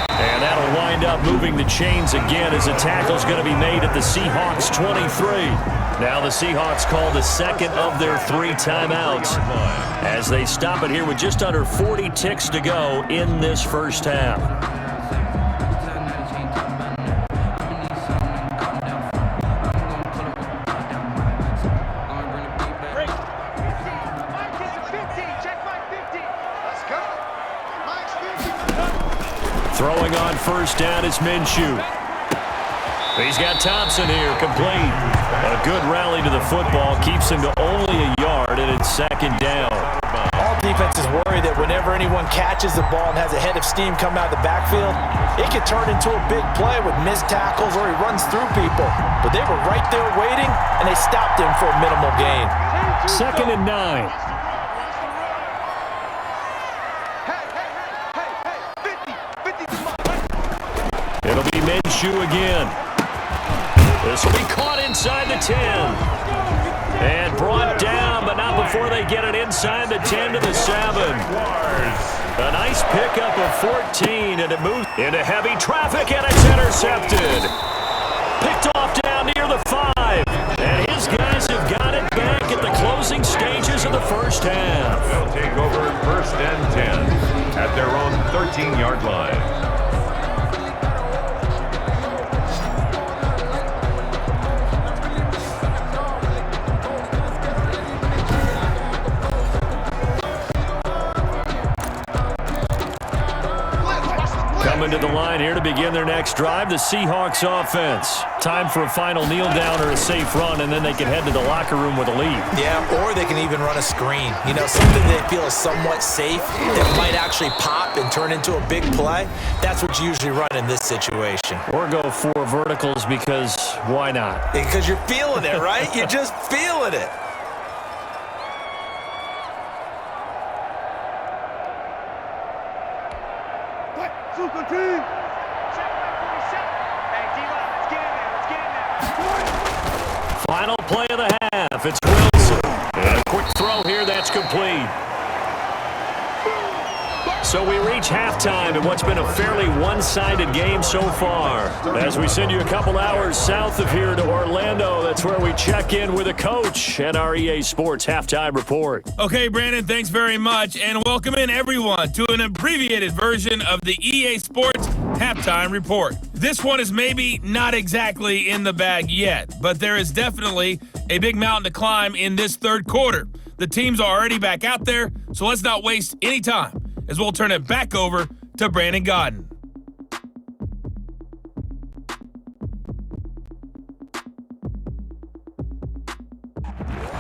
And that'll wind up moving the chains again as a tackle's going to be made at the Seahawks 23. Now the Seahawks call the 2nd of their 3 timeouts as they stop it here with just under 40 ticks to go in this first half. Throwing on first down is Minshew. He's got Thompson here, complete. A good rally to the football, keeps him to only a yard, and it's 2nd down. All defenses worry that whenever anyone catches the ball and has a head of steam come out of the backfield, it could turn into a big play with missed tackles or he runs through people. But they were right there waiting, and they stopped him for a minimal gain. 2nd and 9. It'll be Minshew again. This will be caught inside the 10. And brought down, but not before they get it inside the 10 to the 7. A nice pickup of 14, and it moves into heavy traffic, and it's intercepted. Picked off down near the 5. And his guys have got it back at the closing stages of the first half. They'll take over 1st and 10 at their own 13-yard line. Coming to the line here to begin their next drive, the Seahawks offense. Time for a final kneel down or a safe run, and then they can head to the locker room with a lead. Yeah, or they can even run a screen. You know, something they feel is somewhat safe that might actually pop and turn into a big play. That's what you usually run in this situation. Or go 4 verticals because why not? Because you're feeling it, right? You're just feeling it. Final play of the half. It's Wilson. And a quick throw here that's complete. So we reach halftime in what's been a fairly one-sided game so far. As we send you a couple hours south of here to Orlando, that's where we check in with a coach at our EA Sports Halftime Report. Okay, Brandon, thanks very much, and welcome in everyone to an abbreviated version of the EA Sports Halftime Report. This one is maybe not exactly in the bag yet, but there is definitely a big mountain to climb in this third quarter. The teams are already back out there, so let's not waste any time as we'll turn it back over to Brandon Gardner.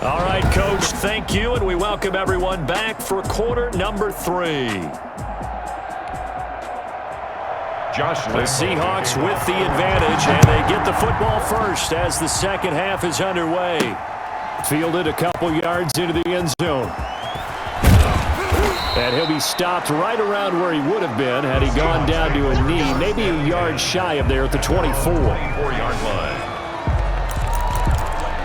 All right, Coach, thank you, and we welcome everyone back for quarter number 3. The Seahawks with the advantage, and they get the football first as the second half is underway. Fielded a couple yards into the end zone. And he'll be stopped right around where he would have been had he gone down to a knee, maybe a yard shy of there at the 24-yard line.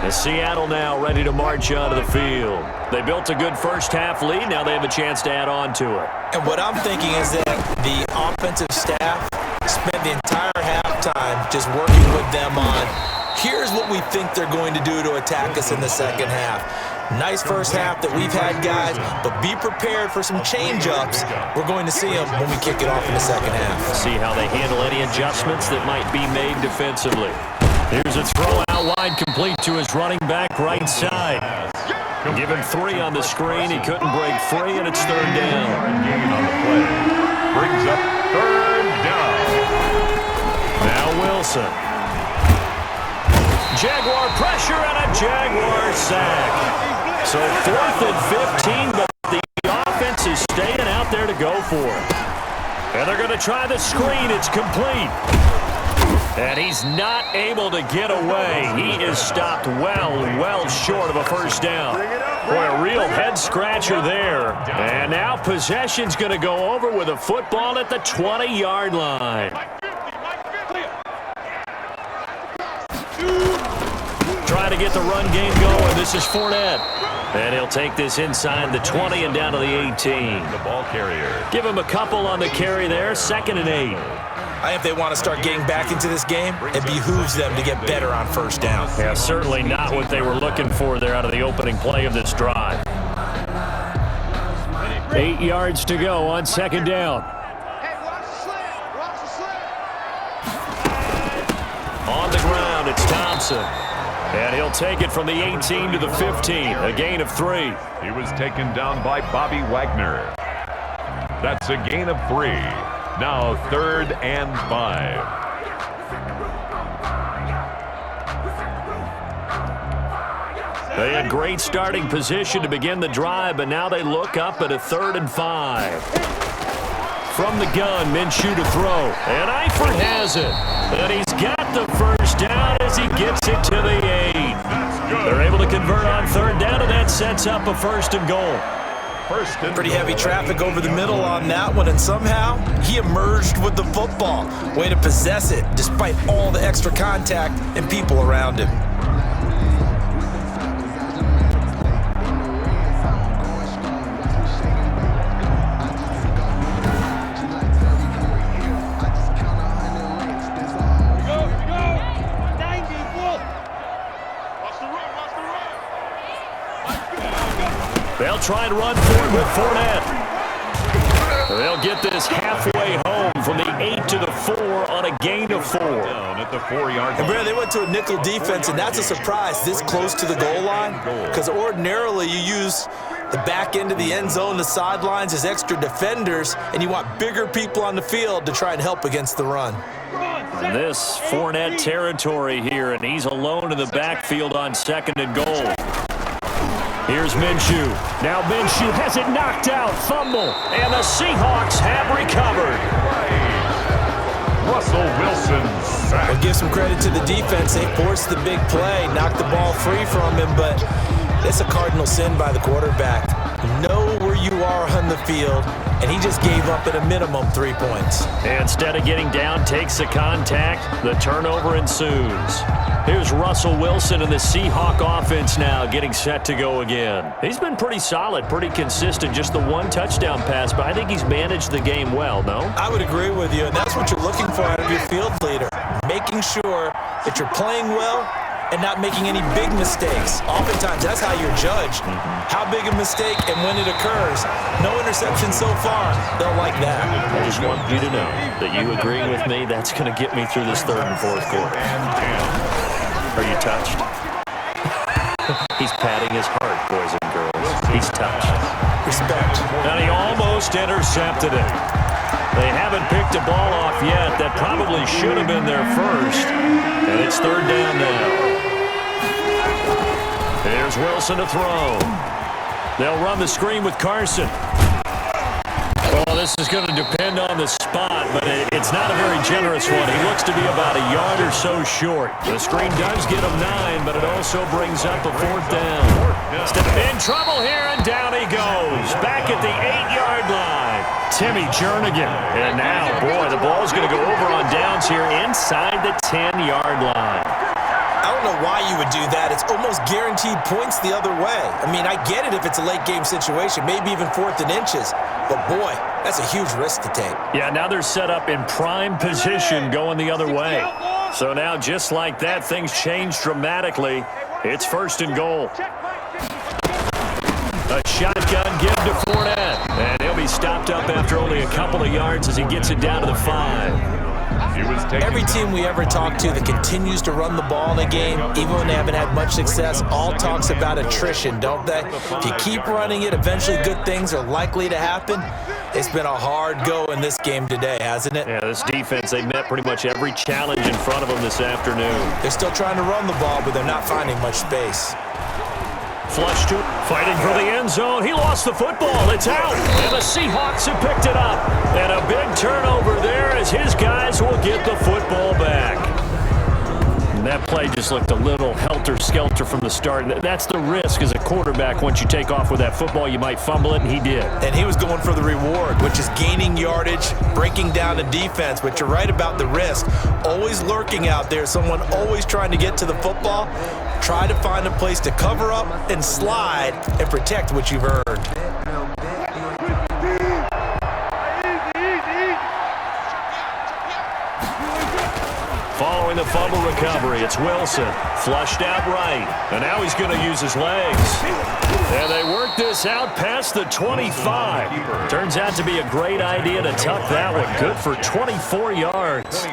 And Seattle now ready to march onto the field. They built a good first half lead. Now they have a chance to add on to it. And what I'm thinking is that the offensive staff spent the entire halftime just working with them on, here's what we think they're going to do to attack us in the second half. Nice first half that we've had, guys, but be prepared for some change-ups. We're going to see them when we kick it off in the second half. See how they handle any adjustments that might be made defensively. Here's a throw out wide, complete to his running back right side. Give him 3 on the screen. He couldn't break free, and it's third down. Gain on the play. Brings up third down. Now Wilson. Jaguar pressure and a Jaguar sack. So 4th and 15, but the offense is staying out there to go for it. And they're going to try the screen. It's complete. And he's not able to get away. He is stopped well short of a first down. Boy, a real head-scratcher there. And now possession's going to go over with a football at the 20-yard line. Trying trying to get the run game going. This is Fournette. And he'll take this inside the 20 and down to the 18. The ball carrier. Give him a couple on the carry there. 2nd and 8. I think if they want to start getting back into this game, it behooves them to get better on first down. Yeah, certainly not what they were looking for there out of the opening play of this drive. 8 yards to go on 2nd down. Hey, watch the slant. Watch the slant. On the ground, it's Thompson. And he'll take it from the 18 to the 15, a gain of 3. He was taken down by Bobby Wagner. That's a gain of 3. Now 3rd and 5. They had great starting position to begin the drive, but now they look up at a 3rd and 5. From the gun, Minshew to throw. And Eifert has it. And he's got the first down as he gets it to the 8. They're able to convert on 3rd down, and that sets up a 1st and goal. Pretty heavy traffic over the middle on that one, and somehow he emerged with the football. Way to possess it, despite all the extra contact and people around him. They'll try and run for it with Fournette. They'll get this halfway home from the 8 to the 4 on a gain of 4. Down at the 4-yard line. And Brad, they went to a nickel defense, and that's a surprise this close to the goal line, because ordinarily you use the back end of the end zone, the sidelines as extra defenders, and you want bigger people on the field to try and help against the run. And this Fournette territory here, and he's alone in the backfield on 2nd and goal. Here's Minshew. Now Minshew has it knocked out. Fumble. And the Seahawks have recovered. Russell Wilson sacked. We'll give some credit to the defense. They forced the big play, knocked the ball free from him, but it's a cardinal sin by the quarterback. Know where you are on the field, and he just gave up at a minimum 3 points. Instead of getting down, takes the contact. The turnover ensues. Here's Russell Wilson and the Seahawk offense now getting set to go again. He's been pretty solid, pretty consistent, just the 1 touchdown pass, but I think he's managed the game well, no? I would agree with you, and that's what you're looking for out of your field leader. Making sure that you're playing well and not making any big mistakes. Oftentimes, that's how you're judged. How big a mistake and when it occurs. No interception so far. They'll like that. I just want you to know that you agree with me. That's going to get me through this 3rd and 4th quarter. Are you touched? He's patting his heart, boys and girls. He's touched. Respect. And he almost intercepted it. They haven't picked a ball off yet. That probably should have been their first. And it's 3rd down now. Here's Wilson to throw. They'll run the screen with Carson. Oh, this is going to depend on the spot, but it's not a very generous one. He looks to be about a yard or so short. The screen does get him 9, but it also brings up a 4th down. In trouble here, and down he goes. Back at the 8-yard line. Timmy Jernigan. And now, boy, the ball's going to go over on downs here inside the 10-yard line. I don't know why you would do that. It's almost guaranteed points the other way. I mean, I get it if it's a late game situation, maybe even 4th and inches. But, boy, that's a huge risk to take. Yeah, now they're set up in prime position going the other way. So now, just like that, things change dramatically. It's 1st and goal. A shotgun give to Fournette. And he'll be stopped up after only a couple of yards as he gets it down to the 5. Every team we ever talk to that continues to run the ball in a game, even when they haven't had much success, all talks about attrition, don't they? If you keep running it, eventually good things are likely to happen. It's been a hard go in this game today, hasn't it? Yeah, this defense, they met pretty much every challenge in front of them this afternoon. They're still trying to run the ball, but they're not finding much space. Flush to fighting for the end zone. He lost the football. It's out. And the Seahawks have picked it up. And a big turnover there as his guys will get the football back. And that play just looked a little helter-skelter from the start. That's the risk as a quarterback. Once you take off with that football, you might fumble it, and he did. And he was going for the reward, which is gaining yardage, breaking down the defense. But you're right about the risk. Always lurking out there, someone always trying to get to the football. Try to find a place to cover up and slide and protect what you've earned. Following the fumble recovery, it's Wilson. Flushed out right. And now he's going to use his legs. And they work this out past the 25. Turns out to be a great idea to tuck that one. Good for 24 yards.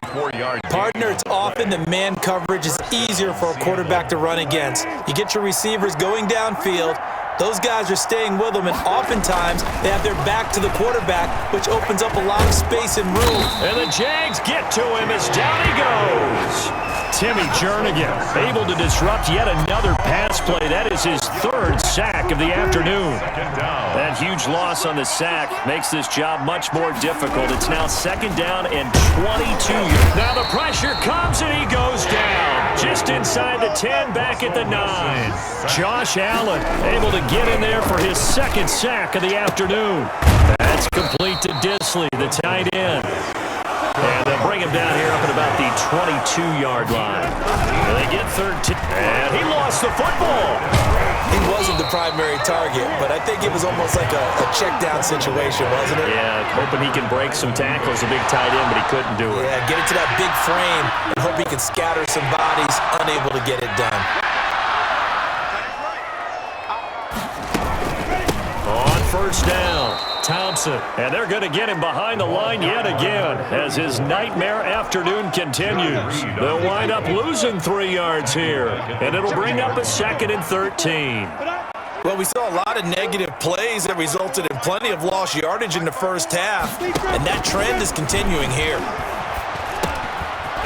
Partner, it's often the man coverage is easier for a quarterback to run against. You get your receivers going downfield. Those guys are staying with them, and oftentimes they have their back to the quarterback, which opens up a lot of space and room. And the Jags get to him as down he goes. Timmy Jernigan able to disrupt yet another pass play. That is his third sack of the afternoon. That huge loss on the sack makes this job much more difficult. It's now 2nd down and 22. Now the pressure comes and he goes down. Just inside the 10, back at the 9. Josh Allen able to get in there for his 2nd sack of the afternoon. That's complete to Disley, the tight end. And they'll bring him down here up at about the 22-yard line. And they get 13. And he lost the football. He wasn't the primary target, but I think it was almost like a check-down situation, wasn't it? Yeah, hoping he can break some tackles, a big tight end, but he couldn't do it. Yeah, get it to that big frame and hope he can scatter some bodies, unable to get it done. On 1st down, Thompson. And they're going to get him behind the line yet again as his nightmare afternoon continues. They'll wind up losing 3 yards here, and it'll bring up a 2nd and 13. Well, we saw a lot of negative plays that resulted in plenty of lost yardage in the first half, and that trend is continuing here.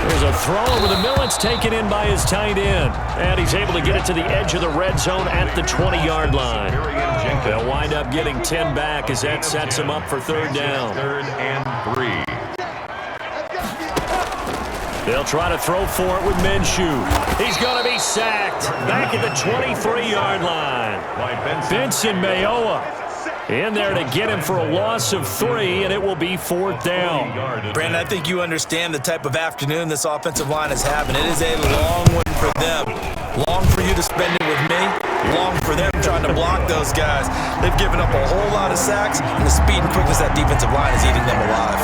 There's a throw over the middle. It's taken in by his tight end. And he's able to get it to the edge of the red zone at the 20-yard line. They'll wind up getting 10 back as that sets him up for 3rd down. 3rd and 3. They'll try to throw for it with Minshew. He's going to be sacked back at the 23-yard line. Benson Mayowa in there to get him for a loss of 3, and it will be 4th down. Brandon, I think you understand the type of afternoon this offensive line is having. It is a long one for them. Long for you to spend it with me. Long for them trying to block those guys. They've given up a whole lot of sacks, and the speed and quickness of that defensive line is eating them alive.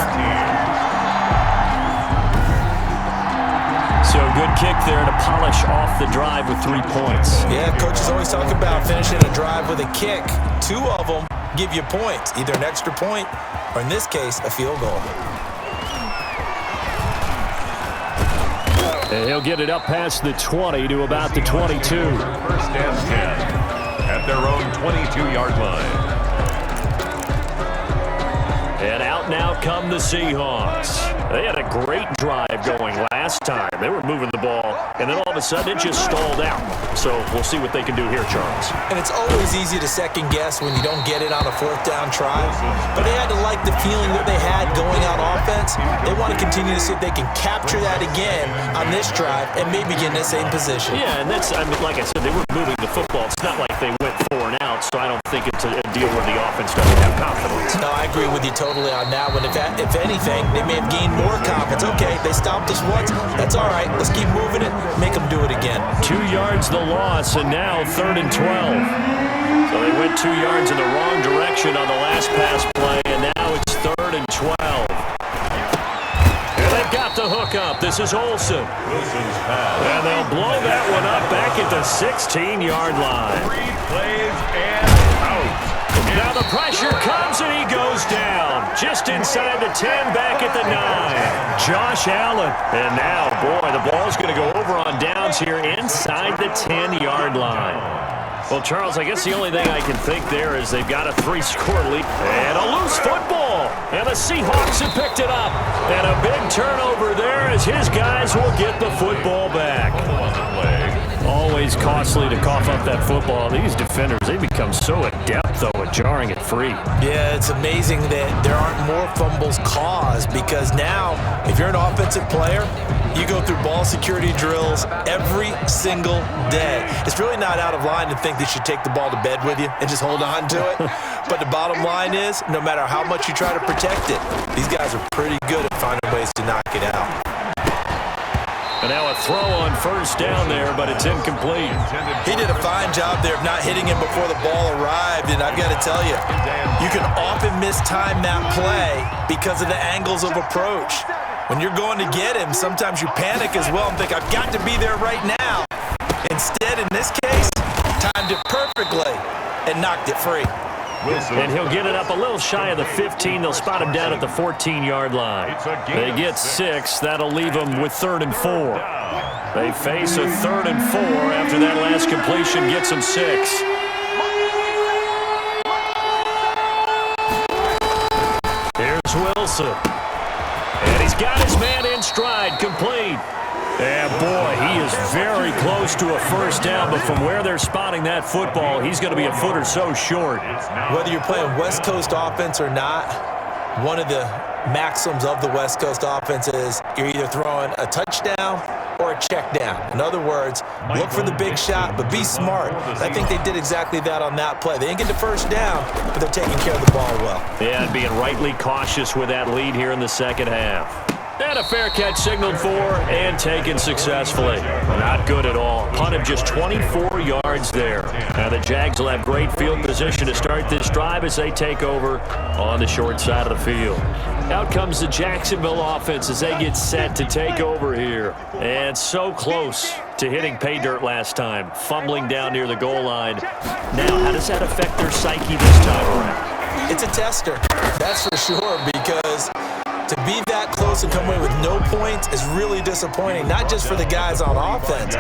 So good kick there to polish off the drive with 3 points. Yeah, coaches always talk about finishing a drive with a kick. 2 of them give you points, either an extra point or, in this case, a field goal. And he'll get it up past the 20 to about the 22. 1st and 10 at their own 22-yard line. And out now come the Seahawks. They had a great drive going last time. They were moving the ball, and then all of a sudden it just stalled out. So we'll see what they can do here, Charles. And it's always easy to second guess when you don't get it on a 4th down try. But they had to like the feeling that they had going on offense. They want to continue to see if they can capture that again on this drive and maybe get in the same position. Yeah, and that's, I mean, like I said, they were moving the football. It's not like they went 4 and out, so I don't think it's a deal where the offense doesn't have confidence. No, I agree with you totally on that one. If anything, they may have gained more confidence. Okay, they stopped us once. That's all right. Let's keep moving it. Make them do it again. 2 yards the loss, and now 3rd and 12. So they went 2 yards in the wrong direction on the last pass play, and now it's 3rd and 12. And they've got the hook up. This is Olsen. Wilson's pass. And they'll blow that one up back at the 16-yard line. 3 plays and out. Now the pressure comes and he goes down. Just inside the 10, back at the 9. Josh Allen. And now, boy, the ball's going to go over on downs here inside the 10-yard line. Well, Charles, I guess the only thing I can think there is they've got a 3-score lead. And a loose football. And the Seahawks have picked it up. And a big turnover there as his guys will get the football back. Always costly to cough up that football. These defenders, they become so adept, though, at jarring it free. Yeah, it's amazing that there aren't more fumbles caused because now, if you're an offensive player, you go through ball security drills every single day. It's really not out of line to think they should take the ball to bed with you and just hold on to it. But the bottom line is, no matter how much you try to protect it, these guys are pretty good at finding ways to knock it out. And now a throw on first down there, but it's incomplete. He did a fine job there of not hitting him before the ball arrived, and I've got to tell you, you can often mistime that play because of the angles of approach. When you're going to get him, sometimes you panic as well and think, I've got to be there right now. Instead, in this case, timed it perfectly and knocked it free. And he'll get it up a little shy of the 15. They'll spot him down at the 14-yard line. They get 6. That'll leave them with 3rd and 4. They face a 3rd and 4 after that last completion gets them 6. Here's Wilson. And he's got his man in stride, complete. And boy, he is very close to a first down, but from where they're spotting that football, he's going to be a foot or so short. Whether you're playing West Coast offense or not, one of the maxims of the West Coast offense is you're either throwing a touchdown or a check down. In other words, look for the big shot, but be smart. And I think they did exactly that on that play. They didn't get the first down, but they're taking care of the ball well. Yeah, and being rightly cautious with that lead here in the second half. And a fair catch signaled for and taken successfully. Not good at all. Punt of just 24 yards there. Now the Jags will have great field position to start this drive as they take over on the short side of the field. Out comes the Jacksonville offense as they get set to take over here. And so close to hitting pay dirt last time, fumbling down near the goal line. Now, how does that affect their psyche this time around? It's a tester, that's for sure, because to be that close and come away with no points is really disappointing, not just for the guys on offense,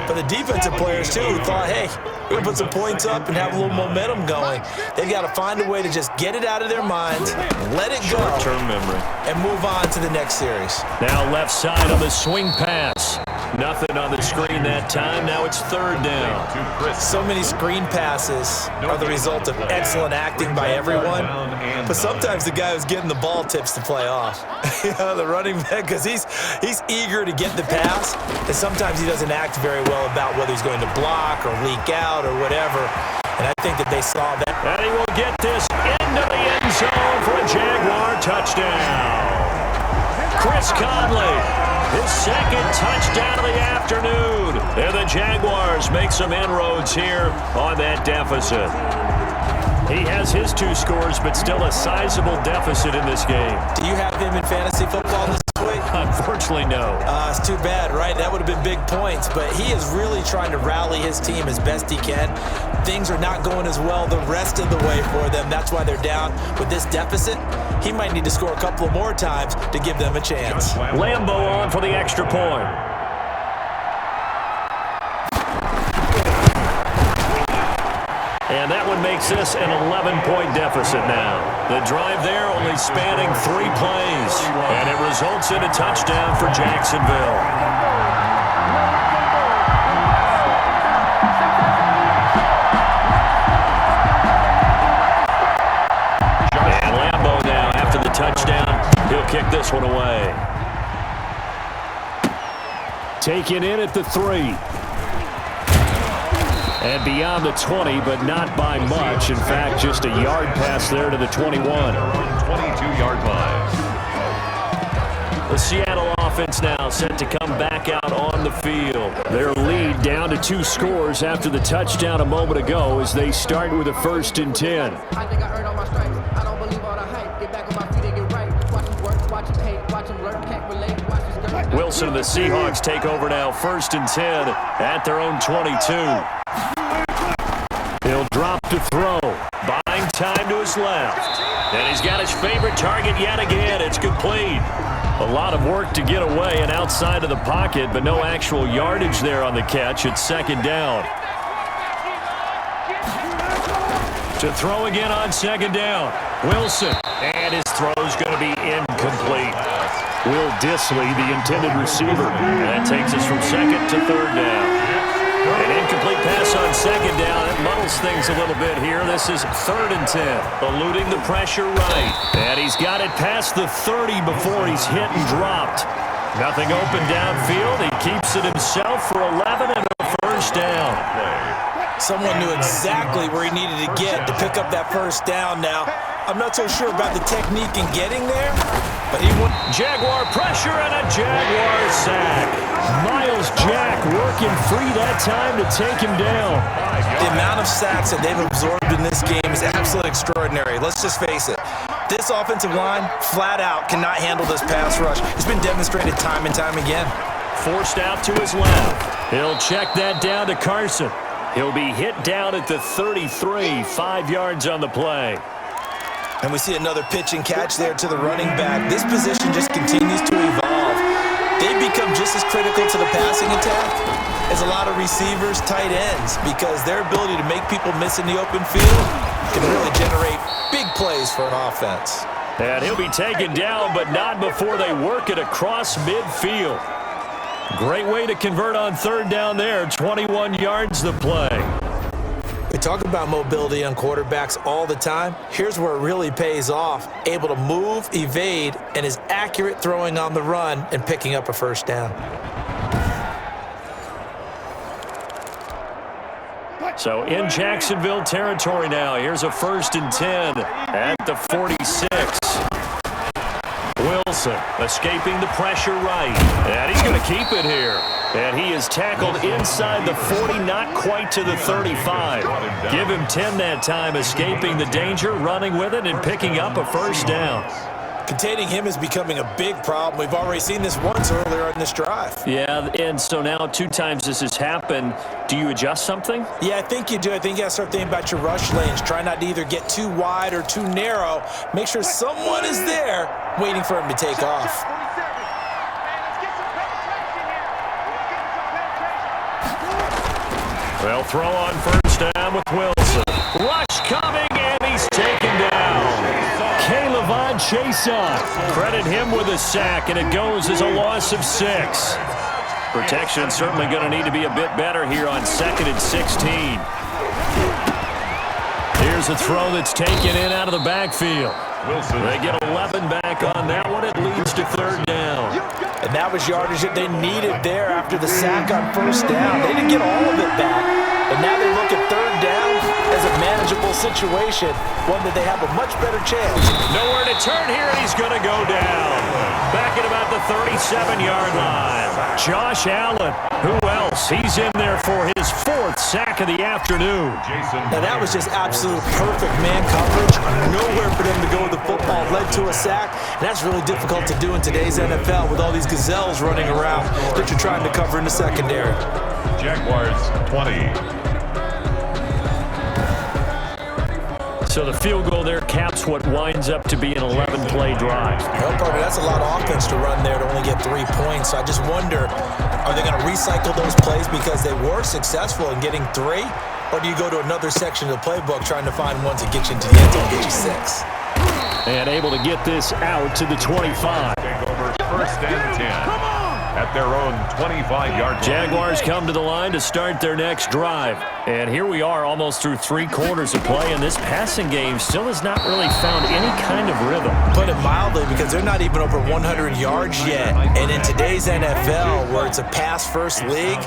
but the defensive players too who thought, hey, we're going to put some points up and have a little momentum going. They've got to find a way to just get it out of their minds, let it go, short-term memory, and move on to the next series. Now left side on the swing pass. Nothing on the screen that time. Now it's 3rd down. So many screen passes are the result of excellent acting by everyone, but sometimes the guy who's getting the ball tips the play off. The running back, because he's eager to get the pass, and sometimes he doesn't act very well about whether he's going to block or leak out or whatever. And I think that they saw that. And he will get this into the end zone for a Jaguar touchdown. Chris Conley, his 2nd touchdown of the afternoon. And the Jaguars make some inroads here on that deficit. He has his 2 scores, but still a sizable deficit in this game. Do you have him in fantasy football this week? Unfortunately, no. It's too bad, right? That would have been big points, but he is really trying to rally his team as best he can. Things are not going as well the rest of the way for them. That's why they're down with this deficit. He might need to score a couple more times to give them a chance. Lambeau on for the extra point. And that one makes this an 11-point deficit now. The drive there only spanning 3 plays. And it results in a touchdown for Jacksonville. And Lambeau now, after the touchdown, he'll kick this one away. Taken in at the 3. And beyond the 20, but not by much. In fact, just a yard pass there to the 21. 22-yard line. The Seattle offense now set to come back out on the field. Their lead down to 2 scores after the touchdown a moment ago as they start with a 1st and 10. I think I earned all my stripes. I don't believe all the hype. Get back on my feet and get right. Watch them work, watch them hate, watch them learn, can't relate, watch them skirt. Wilson and the Seahawks take over now, 1st and 10 at their own 22. He'll drop to throw, buying time to his left. And he's got his favorite target yet again. It's complete. A lot of work to get away and outside of the pocket, but no actual yardage there on the catch. It's 2nd down. To throw again on 2nd down. Wilson. And his throw's going to be incomplete. Will Disley, the intended receiver. And that takes us from 2nd to 3rd down. An incomplete pass on 2nd down. It muddles things a little bit here. This is 3rd and 10. Eluding the pressure right. And he's got it past the 30 before he's hit and dropped. Nothing open downfield. He keeps it himself for 11 and a 1st down. Someone knew exactly where he needed to get to pick up that 1st down now. I'm not so sure about the technique in getting there, but he won. Jaguar pressure and a Jaguar sack. Miles Jack working free that time to take him down. The amount of sacks that they've absorbed in this game is absolutely extraordinary. Let's just face it. This offensive line, flat out, cannot handle this pass rush. It's been demonstrated time and time again. Forced out to his left. He'll check that down to Carson. He'll be hit down at the 33, 5 yards on the play. And we see another pitch and catch there to the running back. This position just continues to evolve. They've become just as critical to the passing attack as a lot of receivers, tight ends, because their ability to make people miss in the open field can really generate big plays for an offense. And he'll be taken down, but not before they work it across midfield. Great way to convert on third down there. 21 yards the play. We talk about mobility on quarterbacks all the time. Here's where it really pays off. Able to move, evade, and is accurate throwing on the run and picking up a first down. So in Jacksonville territory now. Here's a 1st and 10 at the 46. Wilson escaping the pressure right. And he's going to keep it here. And he is tackled inside the 40, not quite to the 35. Give him 10 that time, escaping the danger, running with it, and picking up a first down. Containing him is becoming a big problem. We've already seen this once earlier in this drive. Yeah, and so now 2 times this has happened. Do you adjust something? Yeah, I think you do. I think you got to start thinking about your rush lanes. Try not to either get too wide or too narrow. Make sure someone is there waiting for him to take off. They'll throw on first down with Wilson. Rush coming, and he's taken down. K'Lavon Chason. Credit him with a sack, and it goes as a loss of 6. Protection certainly going to need to be a bit better here on 2nd and 16. Here's a throw that's taken in out of the backfield. Wilson. They get 11 back on that one. It leads to third down. And that was yardage that they needed there after the sack on first down. They didn't get all of it back. And now they look at third down as a manageable situation, one that they have a much better chance. Nowhere to turn here, and he's going to go down. Back at about the 37-yard line. Josh Allen, who else? He's in there for his 4th sack of the afternoon. Now that was just absolute perfect man coverage. Nowhere for them to go with the football. Led to a sack, and that's really difficult to do in today's NFL with all these gazelles running around that you're trying to cover in the secondary. Jaguars 20. So the field goal there caps what winds up to be an 11-play drive. Well, partner, that's a lot of offense to run there to only get 3 points. So I just wonder, are they going to recycle those plays because they were successful in getting 3? Or do you go to another section of the playbook trying to find ones that get you into the end zone, get you 6? And able to get this out to the 25. Take over 1st and 10. At their own 25-yard line. Jaguars come to the line to start their next drive. And here we are almost through 3 quarters of play, and this passing game still has not really found any kind of rhythm. Put it mildly, because they're not even over 100 yards yet. And in today's NFL, where it's a pass-first league,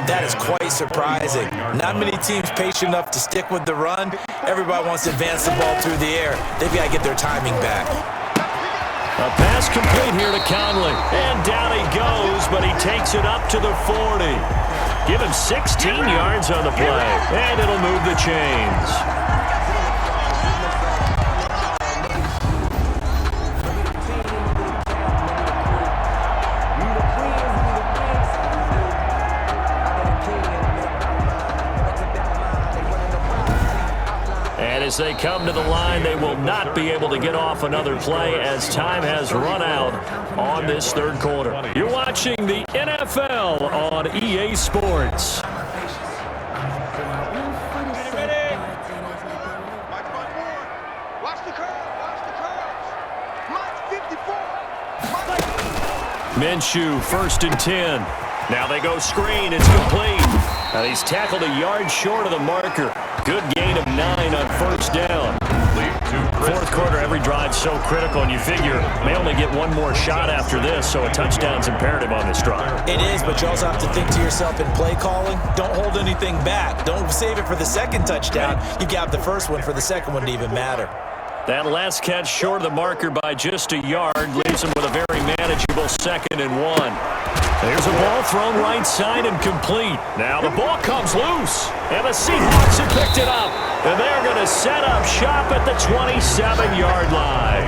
that is quite surprising. Not many teams patient enough to stick with the run. Everybody wants to advance the ball through the air. They've got to get their timing back. A pass complete here to Conley. And down he goes, but he takes it up to the 40. Give him 16 yards on the play, and it'll move the chains. As they come to the line, they will not be able to get off another play as time has run out on this 3rd quarter. You're watching the NFL on EA Sports. Minshew, 1st and 10. Now they go screen. It's complete. Now he's tackled a yard short of the marker. Good gain of 9 on first down. 4th quarter, every drive so critical, and you figure may only get one more shot after this, so a touchdown's imperative on this drive. It is, but you also have to think to yourself in play calling, don't hold anything back. Don't save it for the second touchdown. You've got the first one for the second one to even matter. That last catch short of the marker by just a yard leaves him with a very manageable 2nd and 1. There's a ball thrown right side and complete. Now the ball comes loose, and the Seahawks have picked it up. And they're going to set up shop at the 27-yard line.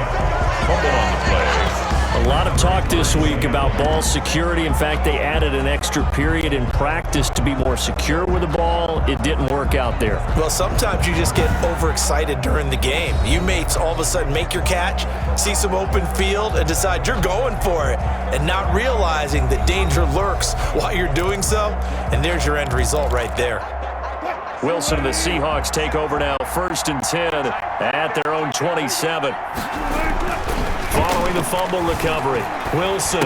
Fumble on the play. A lot of talk this week about ball security. In fact, they added an extra period in practice to be more secure with the ball. It didn't work out there. Well, sometimes you just get overexcited during the game. You may all of a sudden make your catch, see some open field, and decide you're going for it, and not realizing that danger lurks while you're doing so. And there's your end result right there. Wilson and the Seahawks take over now, 1st and 10 at their own 27. Following the fumble recovery, Wilson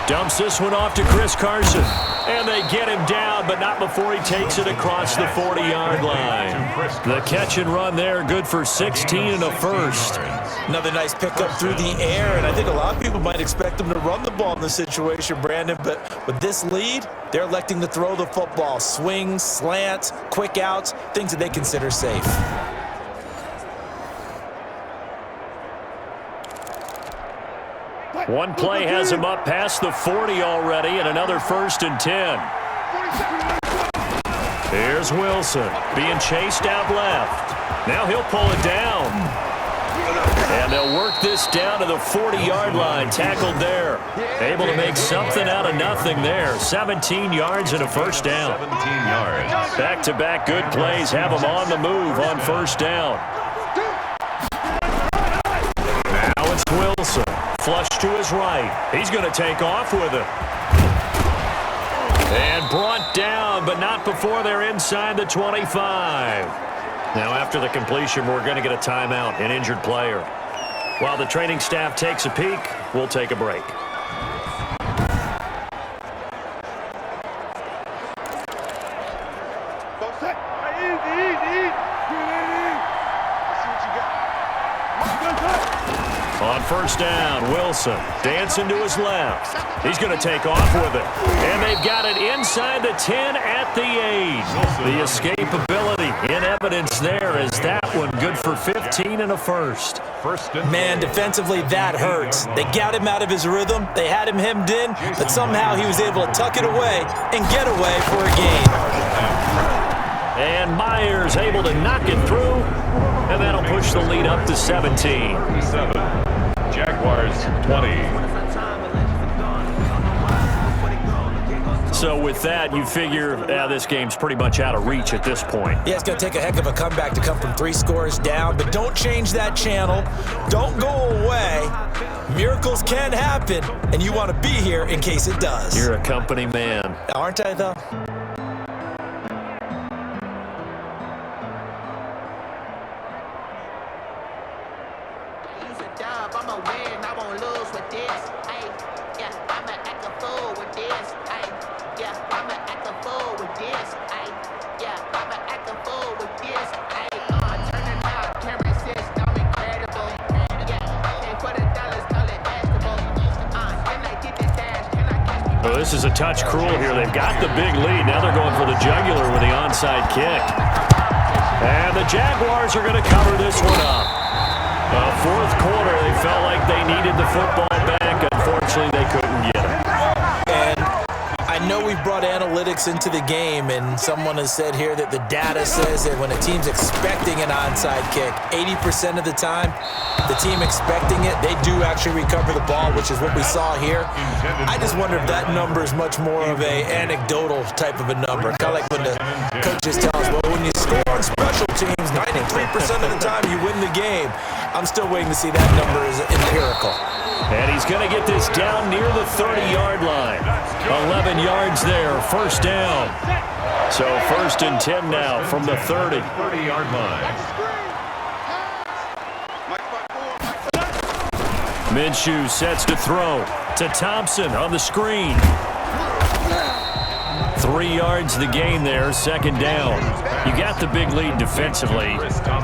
dumps this one off to Chris Carson. And they get him down, but not before he takes it across the 40-yard line. The catch and run there, good for 16 and a first. Another nice pickup through the air, and I think a lot of people might expect them to run the ball in this situation, Brandon, but with this lead, they're electing to throw the football. Swings, slants, quick outs, things that they consider safe. One play has him up past the 40 already, and another 1st and 10. Here's Wilson being chased out left. Now he'll pull it down. And they'll work this down to the 40-yard line, tackled there. Able to make something out of nothing there. 17 yards and a first down. 17 yards. Back-to-back good plays have them on the move on first down. Now it's Wilson. Flush to his right. He's going to take off with it. And brought down, but not before they're inside the 25. Now after the completion, we're going to get a timeout, an injured player. While the training staff takes a peek, we'll take a break. On first down, Wilson dancing to his left. He's going to take off with it. And they've got it inside the 10 at the 8. The escapability in evidence there is that one good for 15 and a first. Man, defensively, that hurts. They got him out of his rhythm. They had him hemmed in, but somehow he was able to tuck it away and get away for a gain. And Myers able to knock it through, and that'll push the lead up to 17. 7. Jaguars 20. So with that, you figure this game's pretty much out of reach at this point. Yeah, it's going to take a heck of a comeback to come from 3 scores down, but don't change that channel. Don't go away. Miracles can happen, and you want to be here in case it does. You're a company man. Aren't I, though? This is a touch cruel here. They've got the big lead. Now they're going for the jugular with the onside kick. And the Jaguars are going to cover this one up. Fourth quarter, they felt like they needed the football back. Unfortunately, they couldn't get it. And I know we've brought analytics into the game, and someone has said here that the data says that when a team's expecting an onside kick, 80% of the time, the team expecting it, they do actually recover the ball, which is what we saw here. I just wonder if that number is much more of a anecdotal type of a number. Kind of like when the coaches tell us, well, when you score on special teams, 93% of the time you win the game. I'm still waiting to see that number is empirical. And he's going to get this down near the 30-yard line. 11 yards there, first down. So 1st and 10 now from the 30. 30-yard line. Minshew sets to throw to Thompson on the screen. 3 yards the gain there, second down. You got the big lead defensively.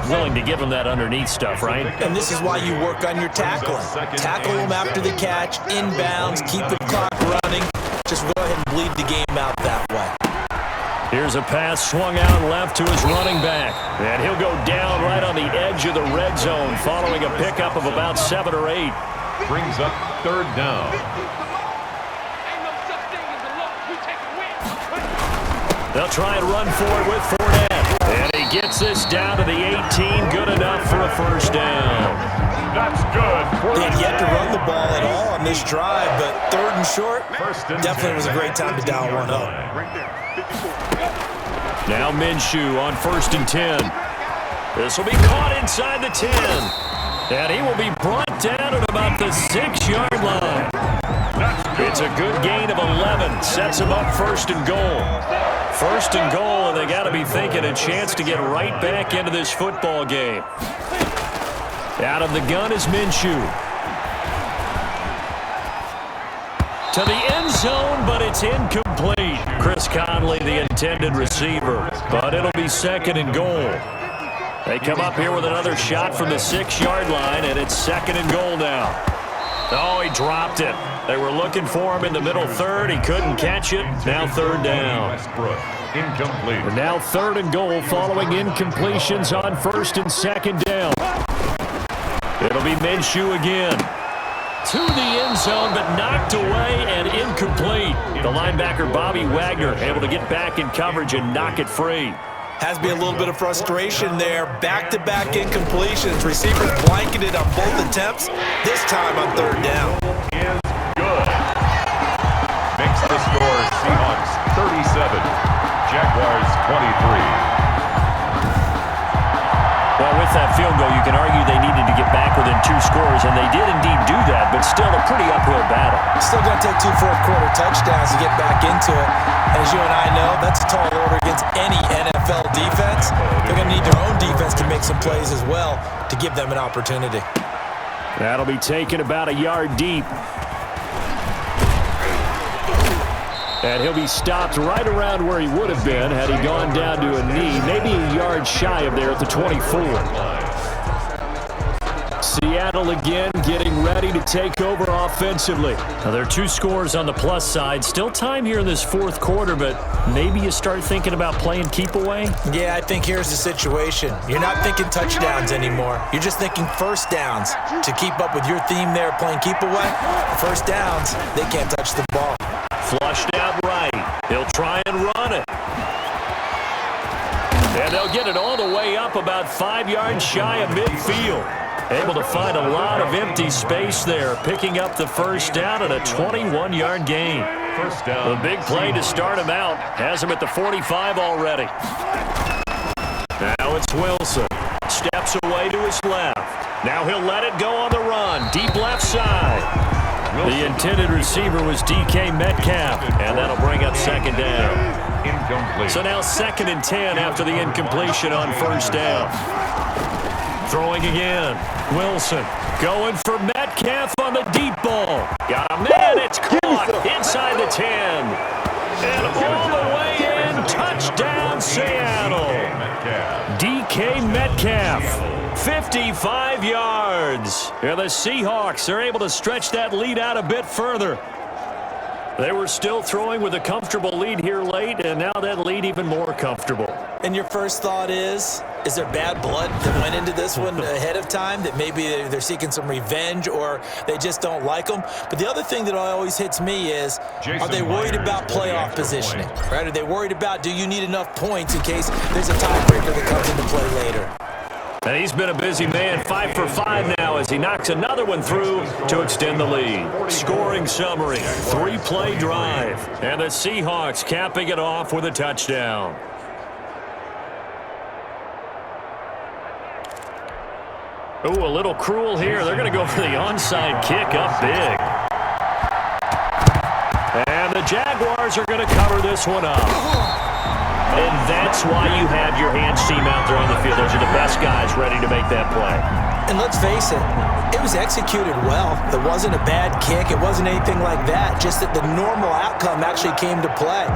Willing to give him that underneath stuff, right? And this is why you work on your tackling. Tackle them after the catch, inbounds, keep the clock running. Just go ahead and bleed the game out that way. Here's a pass swung out left to his running back. And he'll go down right on the edge of the red zone following a pickup of about 7 or 8. Brings up third down. They'll try and run for it with Fournette. And he gets this down to the 18. Good enough for a first down. That's good. They had yet to run the ball at all on this drive, but third and short, definitely was a great time to dial one up. Now Minshew on 1st and 10. This will be caught inside the 10. And he will be brought down at about the 6-yard line. It's a good gain of 11. Sets him up 1st and goal. 1st and goal, and they got to be thinking a chance to get right back into this football game. Out of the gun is Minshew. To the end zone, but it's incomplete. Chris Conley, the intended receiver, but it'll be 2nd and goal. They come up here with another shot from the 6-yard line, and it's 2nd and goal now. Oh, he dropped it. They were looking for him in the middle third. He couldn't catch it. Now 3rd down. Westbrook, incomplete. And now 3rd and goal following incompletions on 1st and 2nd down. It'll be Minshew again. To the end zone, but knocked away and incomplete. The linebacker, Bobby Wagner, able to get back in coverage and knock it free. Has to be a little bit of frustration there. Back-to-back incompletions. Receivers blanketed on both attempts, this time on 3rd down. Is good. Makes the score Seahawks 37, Jaguars 23. Well, with that field goal, you can argue they needed to get back within 2 scores, and they did indeed do that, but still a pretty uphill battle. Still going to take 2 fourth-quarter touchdowns to get back into it. As you and I know, that's a tall order against any NFL defense. They're going to need their own defense to make some plays as well to give them an opportunity. That'll be taken about a yard deep. And he'll be stopped right around where he would have been had he gone down to a knee, maybe a yard shy of there at the 24. Seattle again getting ready to take over offensively. Now, there are 2 scores on the plus side. Still time here in this 4th quarter, but maybe you start thinking about playing keep away? Yeah, I think here's the situation. You're not thinking touchdowns anymore. You're just thinking first downs. To keep up with your theme there, playing keep away, first downs, they can't touch the ball. Flushed out right. He'll try and run it. And they'll get it all the way up about 5 yards shy of midfield. Able to find a lot of empty space there, picking up the first down at a 21-yard gain. First down. The big play to start him out. Has him at the 45 already. Now it's Wilson. Steps away to his left. Now he'll let it go on the run. Deep left side. The intended receiver was DK Metcalf, and that'll bring up 2nd down. Incomplete. So now 2nd and 10 after the incompletion on 1st down. Throwing again. Wilson going for Metcalf on the deep ball. Got a man. It's caught inside the 10. And all the way in. Touchdown, Seattle. DK Metcalf. 55 yards. Yeah, the Seahawks are able to stretch that lead out a bit further. They were still throwing with a comfortable lead here late, and now that lead even more comfortable. And your first thought is there bad blood that went into this one ahead of time, that maybe they're seeking some revenge or they just don't like them? But the other thing that always hits me is, are they worried about playoff positioning? Right? Are they worried about, do you need enough points in case there's a tiebreaker that comes into play later? And he's been a busy man, 5 for 5 now as he knocks another one through to extend the lead. Scoring summary, 3-play drive, and the Seahawks capping it off with a touchdown. Ooh, a little cruel here. They're going to go for the onside kick up big. And the Jaguars are going to cover this one up. And that's why you have your hands team out there on the field. Those are the best guys ready to make that play. And let's face it was executed well. It wasn't a bad kick. It wasn't anything like that. Just that the normal outcome actually came to play.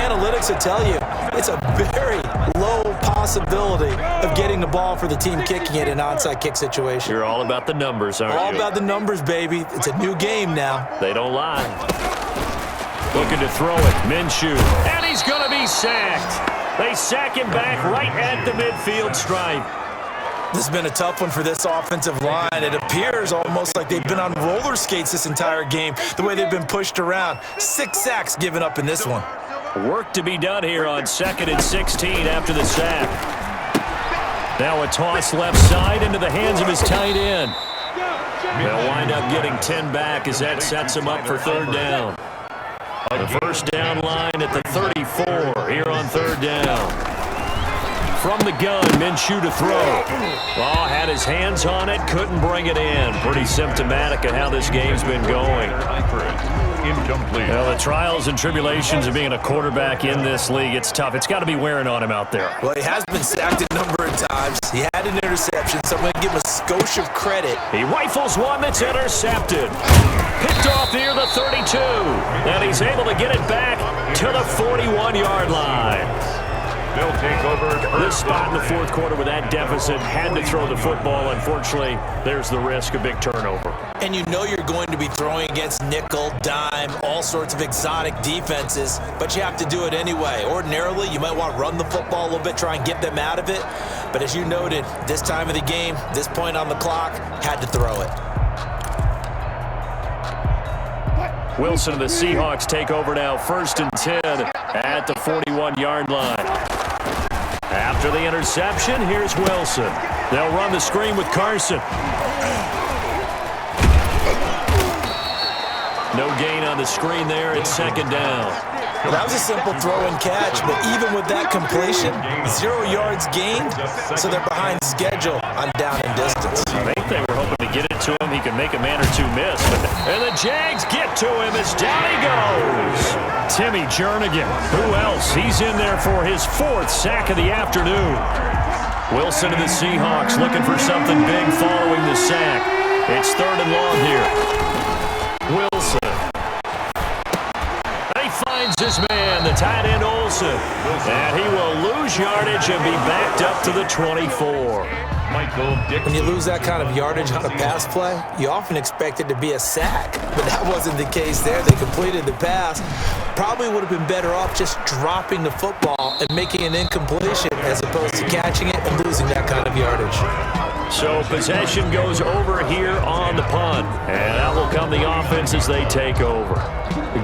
Analytics will tell you it's a very low possibility of getting the ball for the team kicking it in an onside kick situation. You're all about the numbers, aren't you? All about the numbers, baby. It's a new game now. They don't lie. Looking to throw it. Minshew. And he's going to be sacked. They sack him back right at the midfield stripe. This has been a tough one for this offensive line. It appears almost like they've been on roller skates this entire game, the way they've been pushed around. 6 sacks given up in this one. Work to be done here on 2nd and 16 after the sack. Now a toss left side into the hands of his tight end. They'll wind up getting 10 back as that sets him up for 3rd down. The first down line at the 34 here on 3rd down. From the gun, Minshew to throw. Oh, had his hands on it, couldn't bring it in. Pretty symptomatic of how this game's been going. Incomplete. Well, the trials and tribulations of being a quarterback in this league, it's tough. It's got to be wearing on him out there. Well, he has been sacked a number of times. He had an interception, so I'm going to give him a skosh of credit. He rifles one that's intercepted. Picked off near the 32. And he's able to get it back to the 41-yard line. They'll take over. This spot in the 4th quarter with that deficit, had to throw the football. Unfortunately, there's the risk of big turnover. And you know you're going to be throwing against nickel, dime, all sorts of exotic defenses, but you have to do it anyway. Ordinarily, you might want to run the football a little bit, try and get them out of it. But as you noted, this time of the game, this point on the clock, had to throw it. Wilson and the Seahawks take over now, 1st and 10 at the 41-yard line. After the interception, here's Wilson. They'll run the screen with Carson. No gain on the screen there. It's 2nd down. Well, that was a simple throw and catch, but even with that completion, 0 yards gained, so they're behind schedule on down and distance. I think they were hoping to get it to him. He could make a man or two miss. And the Jags get to him as down he goes. Timmy Jernigan. Who else? He's in there for his 4th sack of the afternoon. Wilson and the Seahawks looking for something big following the sack. It's 3rd and long here. Wilson. He finds his man, the tight end Olsen. And he will lose yardage and be backed up to the 24. When you lose that kind of yardage on a pass play, you often expect it to be a sack, but that wasn't the case there. They completed the pass. Probably would have been better off just dropping the football and making an incompletion as opposed to catching it and losing that kind of yardage. So possession goes over here on the punt, and that will come the offense as they take over.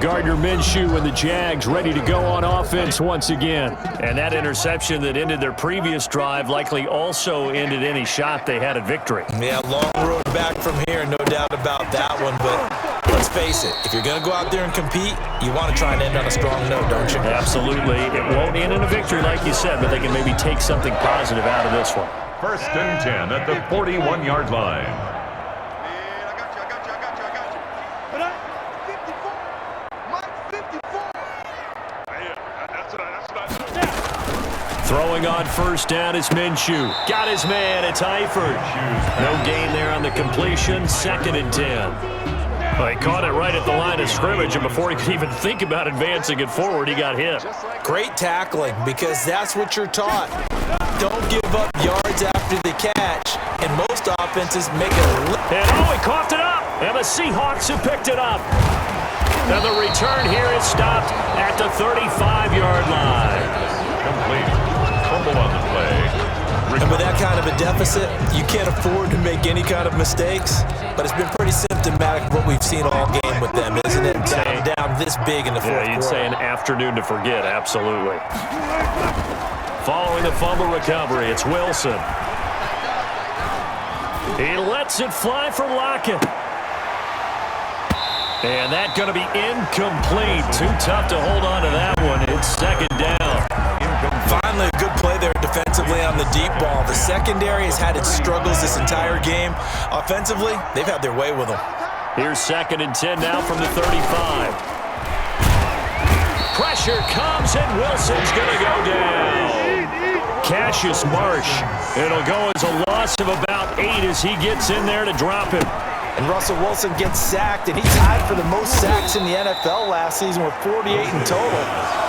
Gardner Minshew and the Jags ready to go on offense once again. And that interception that ended their previous drive likely also ended any shot they had at victory. Yeah, long road back from here, no doubt about that one. But let's face it, if you're going to go out there and compete, you want to try and end on a strong note, don't you? Absolutely. It won't end in a victory like you said, but they can maybe take something positive out of this one. 1st and 10 at the 41-yard line. Throwing on 1st down is Minshew. Got his man, it's Eifert. No gain there on the completion, 2nd and 10. Well, he caught it right at the line of scrimmage, and before he could even think about advancing it forward, he got hit. Great tackling, because that's what you're taught. Don't give up yards after the catch, and most offenses make it And he coughed it up, and the Seahawks have picked it up. And the return here is stopped at the 35-yard line. Complete. Fumble on the play. And with that kind of a deficit, you can't afford to make any kind of mistakes. But it's been pretty symptomatic of what we've seen all game with them, isn't it? Down this big in the 4th quarter. Yeah, you'd say an afternoon to forget, absolutely. Following the fumble recovery, it's Wilson. He lets it fly from Lockett. And that's going to be incomplete. Too tough to hold on to that one. It's 2nd down. Finally, a good play there defensively on the deep ball. The secondary has had its struggles this entire game. Offensively, they've had their way with them. Here's 2nd and 10 now from the 35. Pressure comes, and Wilson's going to go down. Cassius Marsh. It'll go as a loss of about 8 as he gets in there to drop him. And Russell Wilson gets sacked, and he tied for the most sacks in the NFL last season with 48 in total.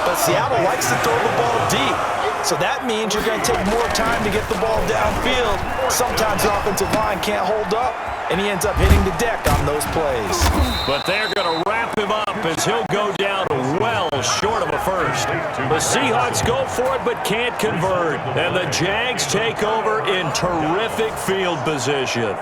But Seattle likes to throw the ball deep. So that means you're going to take more time to get the ball downfield. Sometimes the offensive line can't hold up, and he ends up hitting the deck on those plays. But they're going to wrap him up as he'll go down well short of a first. first. The Seahawks go for it but can't convert. And the Jags take over in terrific field position.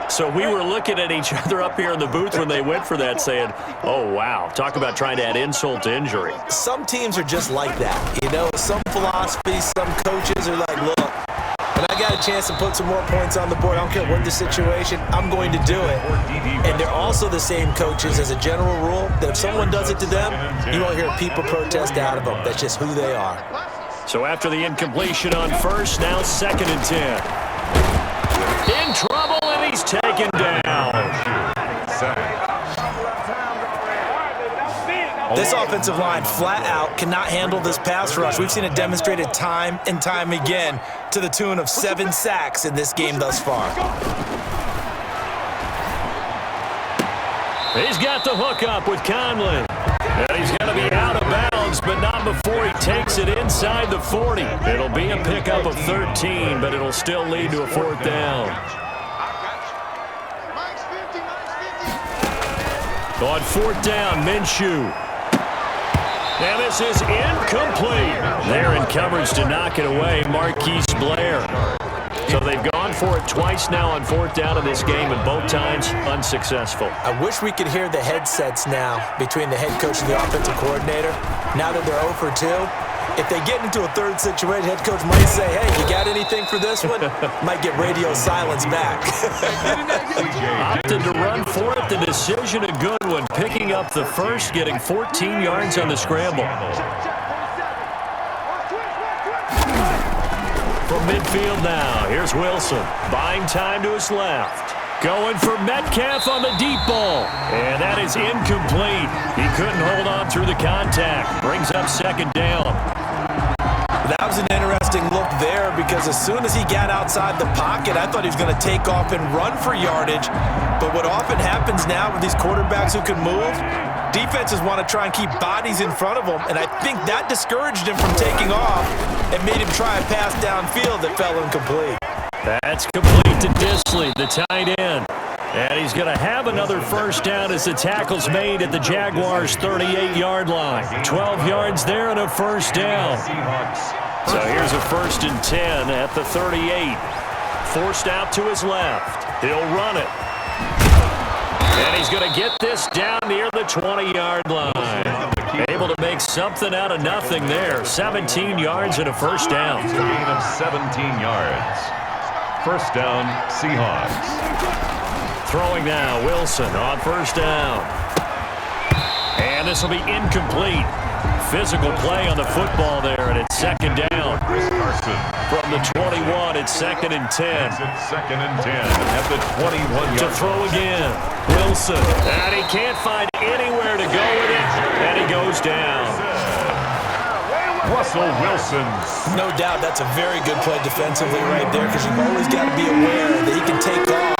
So we were looking at each other up here in the booth when they went for that saying, oh, wow, talk about trying to add insult to injury. Some teams are just like that. You know, some philosophies, some coaches are like, look, when I got a chance to put some more points on the board, I don't care what the situation, I'm going to do it. And they're also the same coaches as a general rule that if someone does it to them, you won't hear people protest out of them. That's just who they are. So after the incompletion on first, now 2nd and 10. In trouble, and he's taken down. This offensive line flat out cannot handle this pass rush. We've seen it demonstrated time and time again to the tune of 7 sacks in this game thus far. He's got the hook up with Conley. And he's going to be out of bounds, but not before he takes it inside the 40. It'll be a pickup of 13, but it'll still lead to a 4th down. On 4th down, Minshew. And this is incomplete. They're in coverage to knock it away, Marquise Blair. So they've gone for it twice now on 4th down in this game, and both times unsuccessful. I wish we could hear the headsets now between the head coach and the offensive coordinator. Now that they're 0 for 2, if they get into a third situation, head coach might say, hey, you got anything for this one? Might get radio silence back. Opted to run for it. The decision a good one. Picking up the first, getting 14 yards on the scramble. From midfield now, here's Wilson. Buying time to his left. Going for Metcalf on the deep ball. And that is incomplete. He couldn't hold on through the contact. Brings up 2nd down. That was an interesting look there because as soon as he got outside the pocket, I thought he was going to take off and run for yardage. But what often happens now with these quarterbacks who can move, defenses want to try and keep bodies in front of them, and I think that discouraged him from taking off and made him try a pass downfield that fell incomplete. That's complete to Disley, the tight end. And he's going to have another 1st down as the tackle's made at the Jaguars' 38-yard line. 12 yards there and a 1st down. So here's a 1st and 10 at the 38. Forced out to his left. He'll run it. And he's going to get this down near the 20-yard line. Able to make something out of nothing there. 17 yards and a 1st down. It's a gain of 17 yards. 1st down, Seahawks. Throwing now, Wilson on 1st down. And this will be incomplete. Physical play on the football there, and it's 2nd down. From the 21, it's 2nd and 10. It's 2nd and 10 at the 21-yard. To throw again, Wilson. And he can't find anywhere to go with it, and he goes down. Russell Wilson. No doubt that's a very good play defensively right there because you've always got to be aware that he can take off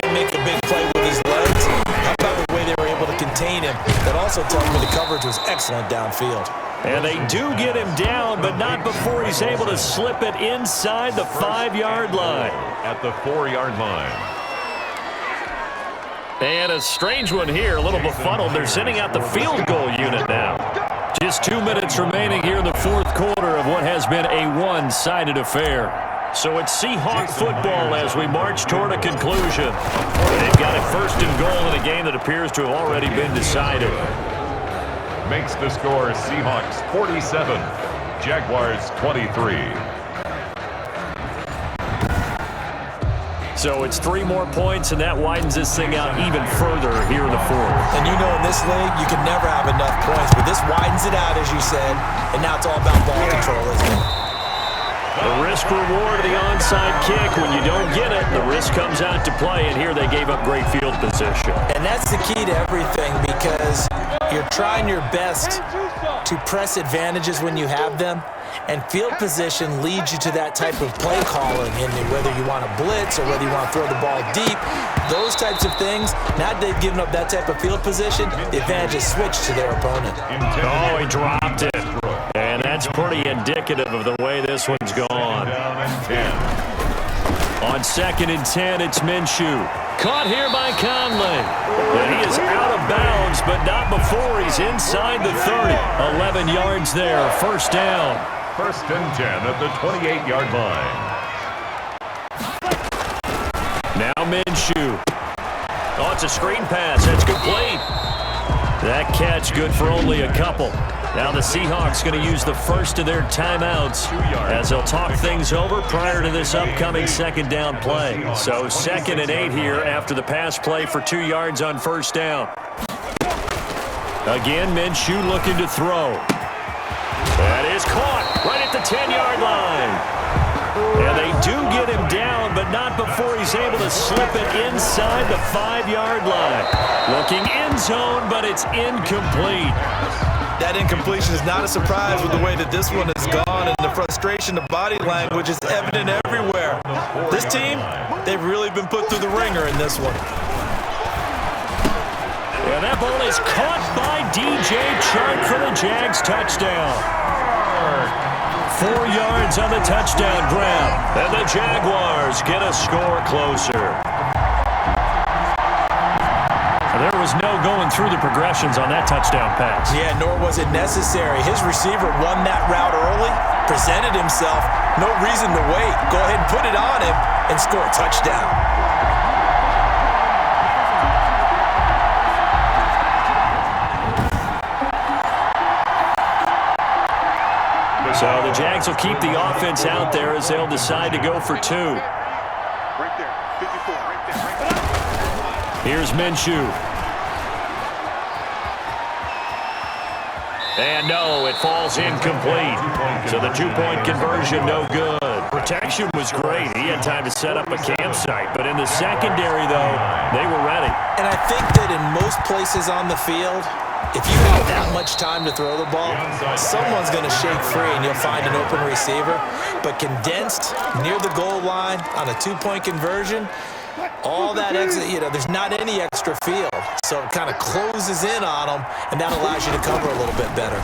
and make a big play with his legs. How about the way they were able to contain him? That also tells me the coverage was excellent downfield. And they do get him down, but not before he's able to slip it inside the 5-yard line. At the 4-yard line. And a strange one here, a little befuddled. They're sending out the field goal unit now. Just 2 minutes remaining here in the 4th quarter of what has been a one-sided affair. So it's Seahawk football as we march toward a conclusion. They've got a 1st and goal in a game that appears to have already been decided. Makes the score Seahawks 47, Jaguars 23. So it's 3 more points, and that widens this thing out even further here in the 4th. And you know in this league, you can never have enough points, but this widens it out, as you said, and now it's all about ball control, isn't it? The risk reward of the onside kick. When you don't get it, the risk comes out to play, and here they gave up great field position. And that's the key to everything because you're trying your best to press advantages when you have them, and field position leads you to that type of play calling, and whether you want to blitz or whether you want to throw the ball deep, those types of things. Now that they've given up that type of field position, the advantage is switched to their opponent. Oh, he dropped it. And that's pretty indicative of the way this one's gone. On 2nd and 10, it's Minshew. Caught here by Conley. And he is out of bounds, but not before he's inside the 30. 11 yards there, first down. First and 10 at the 28-yard line. Now Minshew. Oh, it's a screen pass. That's complete. That catch good for only a couple. Now the Seahawks going to use the first of their timeouts as they'll talk things over prior to this upcoming second down play. So 2nd and 8 here after the pass play for 2 yards on first down. Again, Minshew looking to throw. That is caught right at the 10-yard line. And they do get him down, but not before he's able to slip it inside the 5-yard line. Looking end zone, but it's incomplete. That incompletion is not a surprise with the way that this one has gone, and the frustration of body language is evident everywhere. This team, they've really been put through the ringer in this one. And that ball is caught by DJ Chark for the Jags touchdown. 4 yards on the touchdown grab, and the Jaguars get a score closer. There was no going through the progressions on that touchdown pass. Yeah, nor was it necessary. His receiver won that route early, presented himself, no reason to wait. Go ahead and put it on him and score a touchdown. So the Jags will keep the offense out there as they'll decide to go for 2. Right there. 54. Right there. Right there. Here's Minshew. And no, it falls incomplete. So the 2-point conversion, no good. Protection was great. He had time to set up a campsite. But in the secondary, though, they were ready. And I think that in most places on the field, if you have that much time to throw the ball, someone's going to shake free and you'll find an open receiver. But condensed near the goal line on a 2-point conversion, all that exit, there's not any extra field. So it kind of closes in on them, and that allows you to cover a little bit better.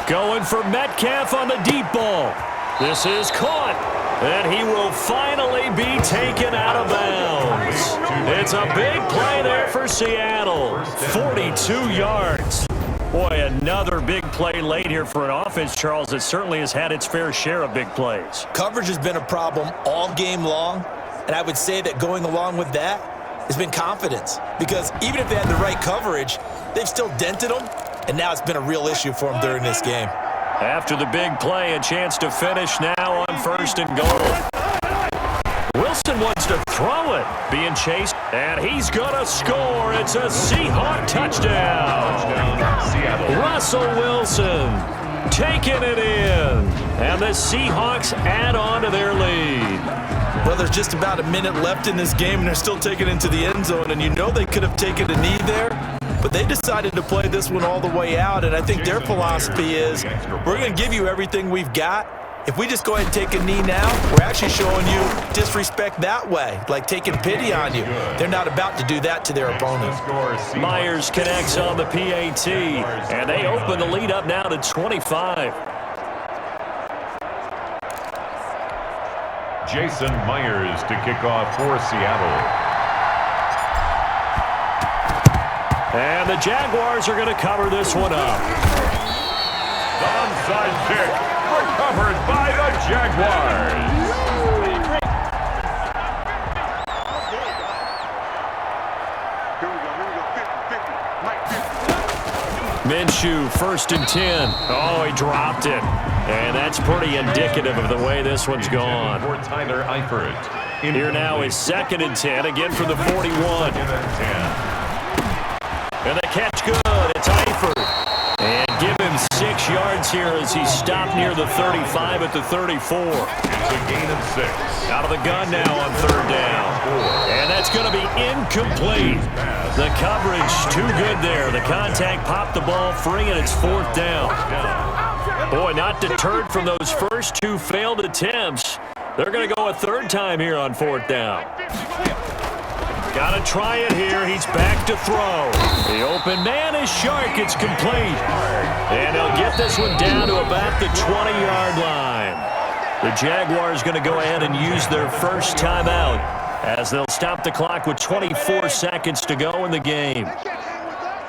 Going for Metcalf on the deep ball. This is caught, and he will finally be taken out of bounds. It's a big play there for Seattle. 42 yards. Boy, another big play late here for an offense, Charles, that certainly has had its fair share of big plays. Coverage has been a problem all game long, and I would say that going along with that has been confidence. Because even if they had the right coverage, they've still dented them, and now it's been a real issue for them during this game. After the big play, a chance to finish now on 1st and goal. Wilson wants to throw it. Being chased, and he's going to score. It's a Seahawk touchdown. Russell Wilson taking it in. And the Seahawks add on to their lead. Well, there's just about a minute left in this game, and they're still taking it into the end zone. And you know they could have taken a knee there, but they decided to play this one all the way out. And I think their philosophy is, we're going to give you everything we've got. If we just go ahead and take a knee now, we're actually showing you disrespect that way, like taking pity on you. They're not about to do that to their opponent. Myers connects on the PAT, and they open the lead up now to 25. Jason Myers to kick off for Seattle. And the Jaguars are going to cover this one up. The onside kick. Recovered by the Jaguars. Here we go. 50, 50. Mike 50. Minshew, 1st and 10. Oh, he dropped it. And that's pretty indicative of the way this one's gone. For Tyler Eifert. Here now is 2nd and 10, again from the 41. And the catch good. It's Eifert. And give him 6 yards here as he stopped near the 35 at the 34. It's a gain of 6. Out of the gun now on 3rd down. And that's going to be incomplete. The coverage too good there. The contact popped the ball free, and it's 4th down. Boy, not deterred from those first 2 failed attempts. They're going to go a 3rd time here on 4th down. Got to try it here. He's back to throw. The open man is Chark. It's complete. And they'll get this one down to about the 20-yard line. The Jaguars going to go ahead and use their first timeout as they'll stop the clock with 24 seconds to go in the game. They can't hang with us.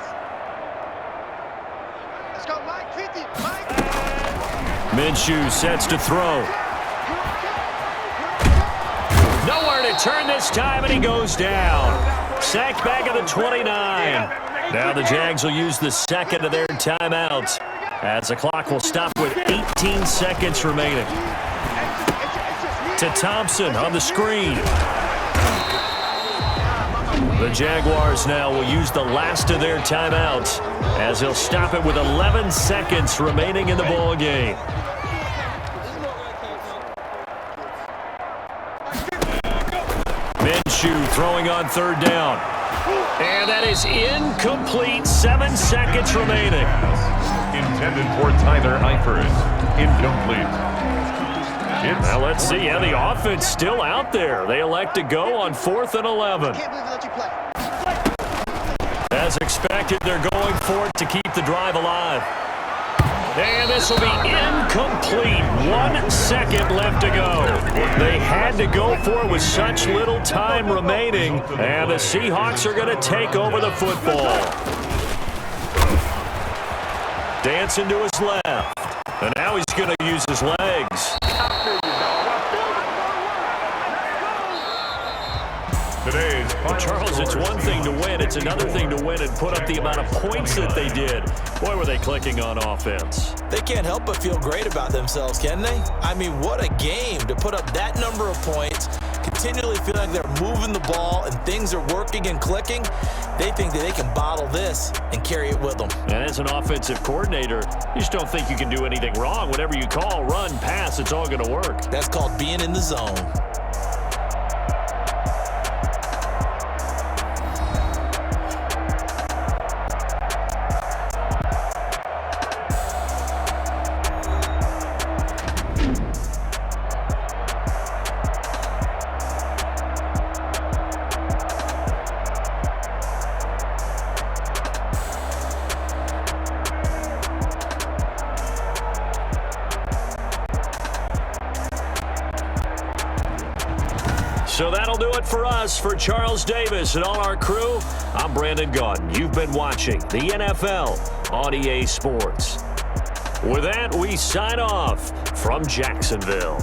Let's go, Mike 50. Mike. Minshew sets to throw. Nowhere to turn this time, and he goes down. Sacked back at the 29. Now the Jags will use the second of their timeouts, as the clock will stop with 18 seconds remaining. To Thompson on the screen. The Jaguars now will use the last of their timeouts, as they'll stop it with 11 seconds remaining in the ball game. Minshew throwing on third down. And that is incomplete. 7 seconds remaining. Intended for Tyler Eifert. Incomplete. Now let's see. Yeah, the offense still out there. They elect to go on 4th and 11. Can't believe they let you play. As expected, they're going for it to keep the drive alive. And this will be incomplete. 1 second left to go. They had to go for it with such little time remaining. And the Seahawks are going to take over the football. Dancing to his left. And now he's going to use his legs. Today's Charles, it's one thing to win. It's another thing to win and put up the amount of points that they did. Boy, were they clicking on offense. They can't help but feel great about themselves, can they? I mean, what a game to put up that number of points, continually feel like they're moving the ball and things are working and clicking. They think that they can bottle this and carry it with them. And as an offensive coordinator, you just don't think you can do anything wrong. Whatever you call, run, pass, it's all going to work. That's called being in the zone. So that'll do it for us. For Charles Davis and all our crew, I'm Brandon Gardner. You've been watching the NFL on EA Sports. With that, we sign off from Jacksonville.